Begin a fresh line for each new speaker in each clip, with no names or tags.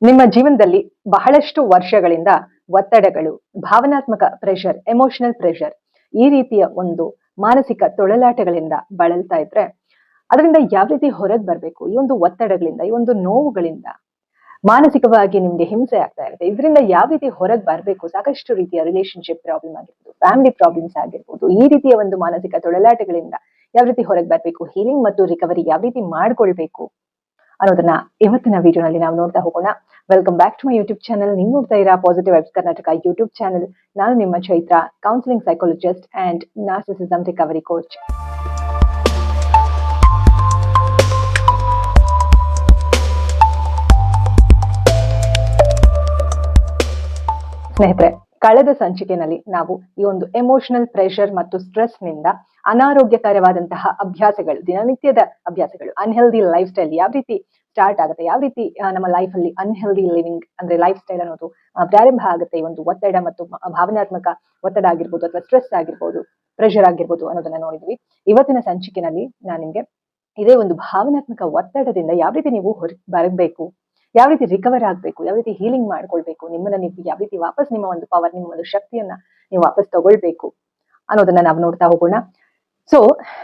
ನಿಮ್ಮ ಜೀವನದಲ್ಲಿ ಬಹಳಷ್ಟು ವರ್ಷಗಳಿಂದ ಒತ್ತಡಗಳು, ಭಾವನಾತ್ಮಕ ಪ್ರೆಷರ್, ಎಮೋಷನಲ್ ಪ್ರೆಷರ್ ಈ ರೀತಿಯ ಒಂದು ಮಾನಸಿಕ ತೊಳಲಾಟಗಳಿಂದ ಬಳಲ್ತಾ ಇದ್ರೆ ಅದರಿಂದ ಯಾವ ರೀತಿ ಹೊರಗೆ ಬರಬೇಕು, ಈ ಒಂದು ಒತ್ತಡಗಳಿಂದ, ಈ ಒಂದು ನೋವುಗಳಿಂದ ಮಾನಸಿಕವಾಗಿ ನಿಮ್ಗೆ ಹಿಂಸೆ ಆಗ್ತಾ ಇರುತ್ತೆ. ಇದರಿಂದ ಯಾವ ರೀತಿ ಹೊರಗೆ ಬರಬೇಕು, ಸಾಕಷ್ಟು ರೀತಿಯ ರಿಲೇಶನ್ಶಿಪ್ ಪ್ರಾಬ್ಲಮ್ ಆಗಿರ್ಬೋದು, ಫ್ಯಾಮಿಲಿ ಪ್ರಾಬ್ಲಮ್ಸ್ ಆಗಿರ್ಬೋದು, ಈ ರೀತಿಯ ಒಂದು ಮಾನಸಿಕ ತೊಳಲಾಟಗಳಿಂದ ಯಾವ ರೀತಿ ಹೊರಗೆ ಬರಬೇಕು, ಹೀಲಿಂಗ್ ಮತ್ತು ರಿಕವರಿ ಯಾವ ರೀತಿ ಮಾಡ್ಕೊಳ್ಬೇಕು ಅನ್ನೋದನ್ನ ಇವತ್ತಿನ ವಿಡಿಯೋನಲ್ಲಿ ನಾವು ನೋಡ್ತಾ ಹೋಗೋಣ. Welcome back to my YouTube channel. ನೀವು ನೋಡ್ತಾ ಇರಾ positive vibes Karnataka YouTube channel. ನಾನು ನಿಮ್ಮ Chaitra, counselling psychologist and narcissism recovery coach. ಸ್ನೇಹಿತರೆ, ಕಳೆದ ಸಂಚಿಕೆಯಲ್ಲಿ ನಾವು ಈ ಒಂದು ಎಮೋಷನಲ್ ಪ್ರೆಷರ್ ಮತ್ತು ಸ್ಟ್ರೆಸ್ ನಿಂದ ಅನಾರೋಗ್ಯಕರವಾದಂತಹ ಅಭ್ಯಾಸಗಳು, ದಿನನಿತ್ಯದ ಅಭ್ಯಾಸಗಳು, ಅನ್ಹೆಲ್ದಿ ಲೈಫ್ ಸ್ಟೈಲ್ ಯಾವ ರೀತಿ ಸ್ಟಾರ್ಟ್ ಆಗುತ್ತೆ, ಯಾವ ರೀತಿ ನಮ್ಮ ಲೈಫ್ ಅಲ್ಲಿ ಅನ್ಹೆಲ್ದಿ ಲಿವಿಂಗ್ ಅಂದ್ರೆ ಲೈಫ್ ಸ್ಟೈಲ್ ಅನ್ನೋದು ಪ್ರಾರಂಭ ಆಗುತ್ತೆ, ಈ ಒಂದು ಒತ್ತಡ ಮತ್ತು ಭಾವನಾತ್ಮಕ ಒತ್ತಡ ಆಗಿರ್ಬೋದು ಅಥವಾ ಸ್ಟ್ರೆಸ್ ಆಗಿರ್ಬೋದು, ಪ್ರೆಷರ್ ಆಗಿರ್ಬೋದು ಅನ್ನೋದನ್ನ ನೋಡಿದ್ವಿ. ಇವತ್ತಿನ ಸಂಚಿಕೆಯಲ್ಲಿ ನಾನು ನಿಮ್ಗೆ ಇದೇ ಒಂದು ಭಾವನಾತ್ಮಕ ಒತ್ತಡದಿಂದ ಯಾವ ರೀತಿ ನೀವು ಬರಬೇಕು, ಯಾವ ರೀತಿ ರಿಕವರ್ ಆಗ್ಬೇಕು, ಯಾವ ರೀತಿ ಹೀಲಿಂಗ್ ಮಾಡ್ಕೊಳ್ಬೇಕು, ನಿಮ್ಮನ್ನ ನೀವು ಯಾವ ರೀತಿ ವಾಪಸ್ ನಿಮ್ಮ ಒಂದು ಪವರ್, ನಿಮ್ಮ ಒಂದು ಶಕ್ತಿಯನ್ನ ನೀವು ವಾಪಸ್ ತಗೊಳ್ಬೇಕು ಅನ್ನೋದನ್ನ ನಾವು ನೋಡ್ತಾ ಹೋಗೋಣ. ಸೊ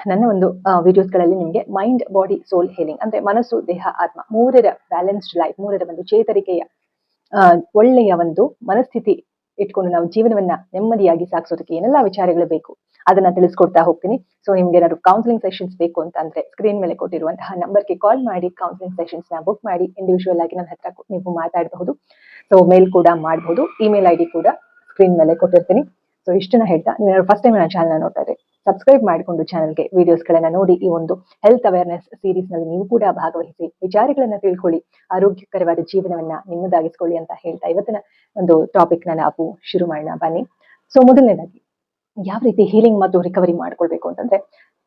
ನನ್ನ ಒಂದು ವಿಡಿಯೋಸ್ ಗಳಲ್ಲಿ ನಿಮ್ಗೆ ಮೈಂಡ್, ಬಾಡಿ, ಸೋಲ್ ಹೀಲಿಂಗ್ ಅಂದ್ರೆ ಮನಸ್ಸು, ದೇಹ, ಆತ್ಮ ಮೂರರ ಬ್ಯಾಲೆನ್ಸ್ಡ್ ಲೈಫ್, ಮೂರರ ಒಂದು ಚೇತರಿಕೆಯ ಒಳ್ಳೆಯ ಒಂದು ಮನಸ್ಥಿತಿ ಇಟ್ಕೊಂಡು ನಾವು ಜೀವನವನ್ನ ನೆಮ್ಮದಿಯಾಗಿ ಸಾಗಿಸೋದಕ್ಕೆ ಏನೆಲ್ಲಾ ವಿಚಾರಗಳು ಬೇಕು ಅದನ್ನ ತಿಳಿಸ್ಕೊಡ್ತಾ ಹೋಗ್ತೀನಿ. ಸೊ ನಿಮ್ಗೆ ಏನಾದ್ರು ಕೌನ್ಸಿಲಿಂಗ್ ಸೆಷನ್ಸ್ ಬೇಕು ಅಂತ ಅಂದ್ರೆ ಸ್ಕ್ರೀನ್ ಮೇಲೆ ಕೊಟ್ಟಿರುವಂತಹ ನಂಬರ್ಗೆ ಕಾಲ್ ಮಾಡಿ ಕೌನ್ಸಿಲಿಂಗ್ ಸೆಷನ್ಸ್ ನ ಬುಕ್ ಮಾಡಿ ಇಂಡಿವಿಜುವಲ್ ಆಗಿ ನನ್ನ ಹತ್ರ ನೀವು ಮಾತಾಡಬಹುದು. ಸೊ ಮೇಲ್ ಕೂಡ ಮಾಡಬಹುದು, ಇಮೇಲ್ ಐಡಿ ಕೂಡ ಸ್ಕ್ರೀನ್ ಮೇಲೆ ಕೊಟ್ಟಿರ್ತೀನಿ. ಸೊ ಇಷ್ಟನ್ನ ಹೇಳ್ತಾ, ನೀವು ಫಸ್ಟ್ ಟೈಮ್ ನನ್ನ ಚಾನಲ್ ನೋಡ್ತಾ ಇದ್ರೆ ಸಬ್ಸ್ಕ್ರೈಬ್ ಮಾಡಿಕೊಂಡು ಚಾನಲ್ಗೆ ವಿಡಿಯೋಸ್ ಗಳನ್ನ ನೋಡಿ ಈ ಒಂದು ಹೆಲ್ತ್ ಅವೇರ್ನೆಸ್ ಸೀರೀಸ್ ನಲ್ಲಿ ನೀವು ಕೂಡ ಭಾಗವಹಿಸಿ ವಿಚಾರಗಳನ್ನ ತಿಳ್ಕೊಳ್ಳಿ, ಆರೋಗ್ಯಕರವಾದ ಜೀವನವನ್ನ ನಿಮ್ಮದಾಗಿಸ್ಕೊಳ್ಳಿ ಅಂತ ಹೇಳ್ತಾ ಇವತ್ತಿನ ಒಂದು ಟಾಪಿಕ್ ನ ನಾವು ಶುರು ಮಾಡೋಣ ಬನ್ನಿ. ಸೊ ಮೊದಲನೇದಾಗಿ ಯಾವ ರೀತಿ ಹೀಲಿಂಗ್ ಮತ್ತು ರಿಕವರಿ ಮಾಡ್ಕೊಳ್ಬೇಕು ಅಂತಂದ್ರೆ,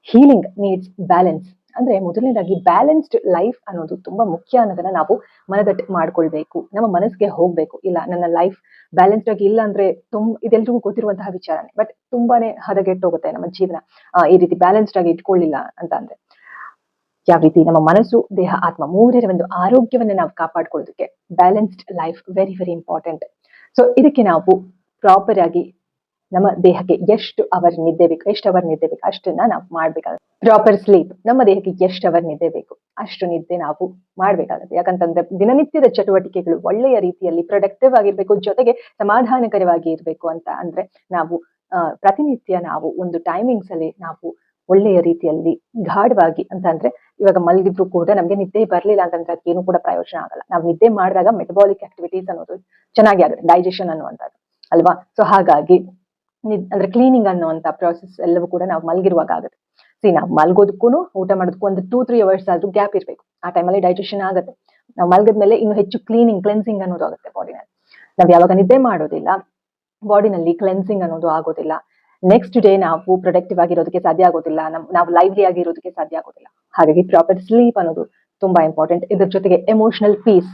ಹೀಲಿಂಗ್ ನೀಡ್ಸ್ ಬ್ಯಾಲೆನ್ಸ್. ಅಂದ್ರೆ ಮೊದಲನೇದಾಗಿ ಬ್ಯಾಲೆನ್ಸ್ಡ್ ಲೈಫ್ ಅನ್ನೋದು ತುಂಬಾ ಮುಖ್ಯ ಅನ್ನೋದನ್ನ ನಾವು ಮನದಟ್ಟು ಮಾಡ್ಕೊಳ್ಬೇಕು, ನಮ್ಮ ಮನಸ್ಸಿಗೆ ಹೋಗ್ಬೇಕು. ಇಲ್ಲ ನನ್ನ ಲೈಫ್ ಬ್ಯಾಲೆನ್ಸ್ಡ್ ಆಗಿ ಇಲ್ಲ ಅಂದ್ರೆ ಇದೆಲ್ರಿಗೂ ಗೊತ್ತಿರುವಂತಹ ವಿಚಾರನೆ, ಬಟ್ ತುಂಬಾನೇ ಹದಗೆಟ್ಟೋಗುತ್ತೆ ನಮ್ಮ ಜೀವನ ಈ ರೀತಿ ಬ್ಯಾಲೆನ್ಸ್ಡ್ ಆಗಿ ಇಟ್ಕೊಳ್ಳಿಲ್ಲ ಅಂತ ಅಂದ್ರೆ. ಯಾವ ರೀತಿ ನಮ್ಮ ಮನಸ್ಸು, ದೇಹ, ಆತ್ಮ ಮೂರರ ಒಂದು ಆರೋಗ್ಯವನ್ನ ನಾವು ಕಾಪಾಡ್ಕೊಳ್ಳೋದಕ್ಕೆ balanced life very very important. So ಇದಕ್ಕೆ ನಾವು ಪ್ರಾಪರ್ ಆಗಿ ನಮ್ಮ ದೇಹಕ್ಕೆ ಎಷ್ಟು ಅವರ್ ನಿದ್ದೆ ಬೇಕು ಅಷ್ಟನ್ನ ನಾವು ಮಾಡ್ಬೇಕಾಗುತ್ತೆ. ಪ್ರಾಪರ್ ಸ್ಲೀಪ್, ನಮ್ಮ ದೇಹಕ್ಕೆ ಎಷ್ಟು ಅವರ್ ನಿದ್ದೆ ಬೇಕು ಅಷ್ಟು ನಿದ್ದೆ ನಾವು ಮಾಡ್ಬೇಕಾಗುತ್ತೆ. ಯಾಕಂತಂದ್ರೆ ದಿನನಿತ್ಯದ ಚಟುವಟಿಕೆಗಳು ಒಳ್ಳೆಯ ರೀತಿಯಲ್ಲಿ ಪ್ರೊಡಕ್ಟಿವ್ ಆಗಿರ್ಬೇಕು, ಜೊತೆಗೆ ಸಮಾಧಾನಕರವಾಗಿ ಇರ್ಬೇಕು ಅಂತ ಅಂದ್ರೆ ನಾವು ಪ್ರತಿನಿತ್ಯ ನಾವು ಒಂದು ಟೈಮಿಂಗ್ಸ್ ಅಲ್ಲಿ ನಾವು ಒಳ್ಳೆಯ ರೀತಿಯಲ್ಲಿ ಗಾಢವಾಗಿ ಅಂತ ಅಂದ್ರೆ, ಇವಾಗ ಮಲಗಿದ್ರು ಕೂಡ ನಮ್ಗೆ ನಿದ್ದೆ ಬರ್ಲಿಲ್ಲ ಅಂತಂದ್ರೆ ಏನು ಕೂಡ ಪ್ರಯೋಜನ ಆಗಲ್ಲ. ನಾವು ನಿದ್ದೆ ಮಾಡಿದಾಗ ಮೆಟಬಾಲಿಕ್ ಆಕ್ಟಿವಿಟೀಸ್ ಅನ್ನೋದು ಚೆನ್ನಾಗಿ ಆಗುತ್ತೆ, ಡೈಜೆಷನ್ ಅನ್ನುವಂಥದ್ದು ಅಲ್ವಾ. ಸೊ ಹಾಗಾಗಿ ಅಂದ್ರೆ ಕ್ಲೀನಿಂಗ್ ಅನ್ನುವಂತ ಪ್ರಾಸೆಸ್ ಎಲ್ಲವೂ ಕೂಡ ನಾವು ಮಲಗಿರುವಾಗ ಆಗುತ್ತೆ. ನಾವು ಮಲ್ಗೋದಕ್ಕೂ ಊಟ ಮಾಡೋದಕ್ಕೂ ಒಂದು 2-3 ಅವರ್ಸ್ ಆದ್ರೂ ಗ್ಯಾಪ್ ಇರ್ಬೇಕು. ಆ ಟೈಮಲ್ಲಿ ಡೈಜೆಷನ್ ಆಗುತ್ತೆ. ನಾವು ಮಲಗಿದ್ಮೇಲೆ ಇನ್ನು ಹೆಚ್ಚು ಕ್ಲೆನ್ಸಿಂಗ್ ಅನ್ನೋದು ಆಗುತ್ತೆ ಬಾಡಿನಲ್ಲಿ. ನಾವ್ ಯಾವಾಗ ನಿದ್ದೆ ಮಾಡೋದಿಲ್ಲ, ಬಾಡಿನಲ್ಲಿ ಕ್ಲೆನ್ಸಿಂಗ್ ಅನ್ನೋದು ಆಗೋದಿಲ್ಲ. ನೆಕ್ಸ್ಟ್ ಡೇ ನಾವು ಪ್ರೊಡಕ್ಟಿವ್ ಆಗಿರೋದಕ್ಕೆ ಸಾಧ್ಯ ಆಗೋದಿಲ್ಲ, ನಾವು ಲೈವ್ಲಿ ಆಗಿರೋದಕ್ಕೆ ಸಾಧ್ಯ ಆಗೋದಿಲ್ಲ. ಹಾಗಾಗಿ ಪ್ರಾಪರ್ ಸ್ಲೀಪ್ ಅನ್ನೋದು ತುಂಬಾ ಇಂಪಾರ್ಟೆಂಟ್. ಇದ್ರ ಜೊತೆಗೆ ಎಮೋಷನಲ್ ಪೀಸ್,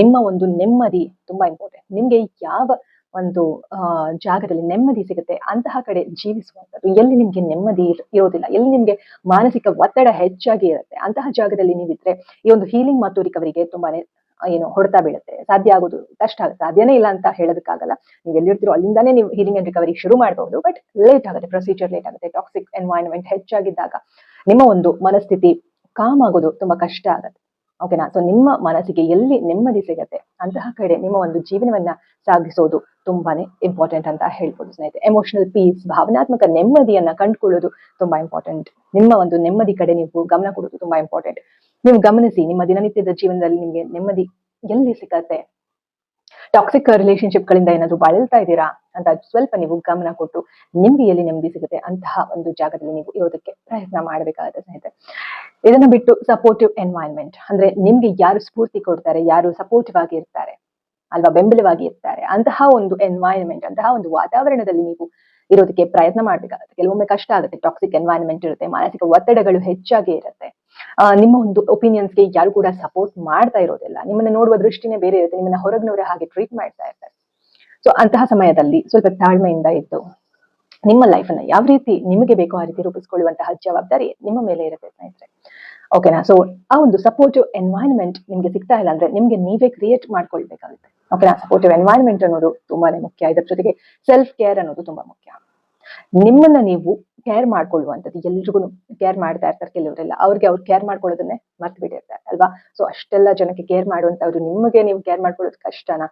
ನಿಮ್ಮ ಒಂದು ನೆಮ್ಮದಿ ತುಂಬಾ ಇಂಪಾರ್ಟೆಂಟ್. ನಿಮ್ಗೆ ಯಾವ ಒಂದು ಜಾಗದಲ್ಲಿ ನೆಮ್ಮದಿ ಸಿಗುತ್ತೆ ಅಂತಹ ಕಡೆ ಜೀವಿಸುವಂಥದ್ದು. ಎಲ್ಲಿ ನಿಮ್ಗೆ ನೆಮ್ಮದಿ ಇರೋದಿಲ್ಲ, ಎಲ್ಲಿ ನಿಮ್ಗೆ ಮಾನಸಿಕ ಒತ್ತಡ ಹೆಚ್ಚಾಗಿ ಇರುತ್ತೆ ಅಂತಹ ಜಾಗದಲ್ಲಿ ನೀವಿದ್ರೆ ಈ ಒಂದು ಹೀಲಿಂಗ್ ಮತ್ತು ರಿಕವರಿಗೆ ತುಂಬಾನೇ ಹೊಡೆತ ಬೀಳುತ್ತೆ, ಸಾಧ್ಯ ಆಗೋದು ಕಷ್ಟ ಆಗುತ್ತೆ. ಸಾಧ್ಯನೇ ಇಲ್ಲ ಅಂತ ಹೇಳೋದಕ್ಕಾಗಲ್ಲ. ನೀವು ಎಲ್ಲಿರ್ತೀರೋ ಅಲ್ಲಿಂದಾನೇ ನೀವು ಹೀಲಿಂಗ್ ಅಂಡ್ ರಿಕವರಿ ಶುರು ಮಾಡಬಹುದು, ಬಟ್ ಲೇಟ್ ಆಗುತ್ತೆ, ಪ್ರೊಸೀಜರ್ ಲೇಟ್ ಆಗುತ್ತೆ. ಟಾಕ್ಸಿಕ್ ಎನ್ವೈರನ್ಮೆಂಟ್ ಹೆಚ್ಚಾಗಿದ್ದಾಗ ನಿಮ್ಮ ಒಂದು ಮನಸ್ಥಿತಿ ಕಾಮ್ ಆಗೋದು ತುಂಬಾ ಕಷ್ಟ ಆಗುತ್ತೆ. ಓಕೆನಾ. ಸೊ ನಿಮ್ಮ ಮನಸ್ಸಿಗೆ ಎಲ್ಲಿ ನೆಮ್ಮದಿ ಸಿಗತ್ತೆ ಅಂತಹ ಕಡೆ ನಿಮ್ಮ ಒಂದು ಜೀವನವನ್ನ ಸಾಗಿಸೋದು ತುಂಬಾನೇ ಇಂಪಾರ್ಟೆಂಟ್ ಅಂತ ಹೇಳ್ಬೋದು ಸ್ನೇಹಿತರೆ. ಎಮೋಷನಲ್ ಪೀಸ್, ಭಾವನಾತ್ಮಕ ನೆಮ್ಮದಿಯನ್ನ ಕಂಡುಕೊಳ್ಳೋದು ತುಂಬಾ ಇಂಪಾರ್ಟೆಂಟ್. ನಿಮ್ಮ ಒಂದು ನೆಮ್ಮದಿ ಕಡೆ ನೀವು ಗಮನ ಕೊಡೋದು ತುಂಬಾ ಇಂಪಾರ್ಟೆಂಟ್. ನೀವು ಗಮನಿಸಿ, ನಿಮ್ಮ ದಿನನಿತ್ಯದ ಜೀವನದಲ್ಲಿ ನಿಮ್ಗೆ ನೆಮ್ಮದಿ ಎಲ್ಲಿ ಸಿಗತ್ತೆ, ಟಾಕ್ಸಿಕ್ ರಿಲೇಶನ್ಶಿಪ್ ಗಳಿಂದ ಏನಾದ್ರು ಬಳಲ್ತಾ ಇದ್ದೀರಾ ಅಂತ ಸ್ವಲ್ಪ ನೀವು ಗಮನ ಕೊಟ್ಟು ನಿಮ್ಗೆ ಎಲ್ಲಿ ನೆಮ್ಮದಿ ಸಿಗುತ್ತೆ ಅಂತಹ ಒಂದು ಜಾಗದಲ್ಲಿ ನೀವು ಇರೋದಕ್ಕೆ ಪ್ರಯತ್ನ ಮಾಡಬೇಕಾಗುತ್ತೆ ಸ್ನೇಹಿತರೆ. ಇದನ್ನ ಬಿಟ್ಟು ಸಪೋರ್ಟಿವ್ ಎನ್ವೈರನ್ಮೆಂಟ್ ಅಂದ್ರೆ ನಿಮ್ಗೆ ಯಾರು ಸ್ಫೂರ್ತಿ ಕೊಡ್ತಾರೆ, ಯಾರು ಸಪೋರ್ಟಿವ್ ಆಗಿ ಇರ್ತಾರೆ ಅಲ್ವಾ, ಬೆಂಬಲವಾಗಿ ಇರ್ತಾರೆ, ಅಂತಹ ಒಂದು ಎನ್ವೈರನ್ಮೆಂಟ್, ಅಂತಹ ಒಂದು ವಾತಾವರಣದಲ್ಲಿ ನೀವು ಇರೋದಕ್ಕೆ ಪ್ರಯತ್ನ ಮಾಡ್ಬೇಕಾಗುತ್ತೆ. ಕೆಲವೊಮ್ಮೆ ಕಷ್ಟ ಆಗುತ್ತೆ, ಟಾಕ್ಸಿಕ್ ಎನ್ವೈರನ್ಮೆಂಟ್ ಇರುತ್ತೆ, ಮಾನಸಿಕ ಒತ್ತಡಗಳು ಹೆಚ್ಚಾಗಿ ಇರುತ್ತೆ, ನಿಮ್ಮ ಒಂದು ಒಪಿನಿಯನ್ಸ್ಗೆ ಯಾರು ಕೂಡ ಸಪೋರ್ಟ್ ಮಾಡ್ತಾ ಇರೋದಿಲ್ಲ, ನಿಮ್ಮನ್ನ ನೋಡುವ ದೃಷ್ಟಿನೇ ಬೇರೆ ಇರುತ್ತೆ, ನಿಮ್ಮನ್ನ ಹೊರಗಿನವರ ಹಾಗೆ ಟ್ರೀಟ್ ಮಾಡ್ತಾ ಇರ್ತಾರೆ. ಸೊ ಅಂತಹ ಸಮಯದಲ್ಲಿ ಸ್ವಲ್ಪ ತಾಳ್ಮೆಯಿಂದ ಇದ್ದು ನಿಮ್ಮ ಲೈಫ್ ಅನ್ನ ಯಾವ ರೀತಿ ನಿಮಗೆ ಬೇಕೋ ಆ ರೀತಿ ರೂಪಿಸ್ಕೊಳ್ಳುವಂತಹ ಜವಾಬ್ದಾರಿ ನಿಮ್ಮ ಮೇಲೆ ಇರುತ್ತೆ ಸ್ನೇಹಿತರೆ. ಓಕೆನಾ. ಸೊ ಆ ಒಂದು ಸಪೋರ್ಟಿವ್ ಎನ್ವೈರನ್ಮೆಂಟ್ ನಿಮ್ಗೆ ಸಿಗ್ತಾ ಇಲ್ಲ ಅಂದ್ರೆ ನಿಮ್ಗೆ ನೀವೇ ಕ್ರಿಯೇಟ್ ಮಾಡ್ಕೊಳ್ಬೇಕಾಗುತ್ತೆ. ಓಕೆನಾ. ಸಪೋರ್ಟಿವ್ ಎನ್ವೈರನ್ಮೆಂಟ್ ಅನ್ನೋದು ತುಂಬಾನೇ ಮುಖ್ಯ. ಇದರ ಜೊತೆಗೆ ಸೆಲ್ಫ್ ಕೇರ್ ಅನ್ನೋದು ತುಂಬಾ ಮುಖ್ಯ. ನಿಮ್ಮನ್ನ ನೀವು ಕೇರ್ ಮಾಡ್ಕೊಳ್ಳುವಂಥದ್ದು. ಎಲ್ರಿಗೂ ಕೇರ್ ಮಾಡ್ತಾ ಇರ್ತಾರೆ ಕೆಲವರೆಲ್ಲ, ಅವ್ರಿಗೆ ಅವ್ರು ಕೇರ್ ಮಾಡ್ಕೊಳ್ಳೋದನ್ನೇ ಮರ್ತು ಬಿಟ್ಟಿರ್ತಾರೆ ಅಲ್ವಾ. ಸೊ ಅಷ್ಟೆಲ್ಲ ಜನಕ್ಕೆ ಕೇರ್ ಮಾಡುವಂತವ್ರು ನಿಮಗೆ ನೀವು ಕೇರ್ ಮಾಡ್ಕೊಳ್ಳೋದು ಕಷ್ಟನಾ?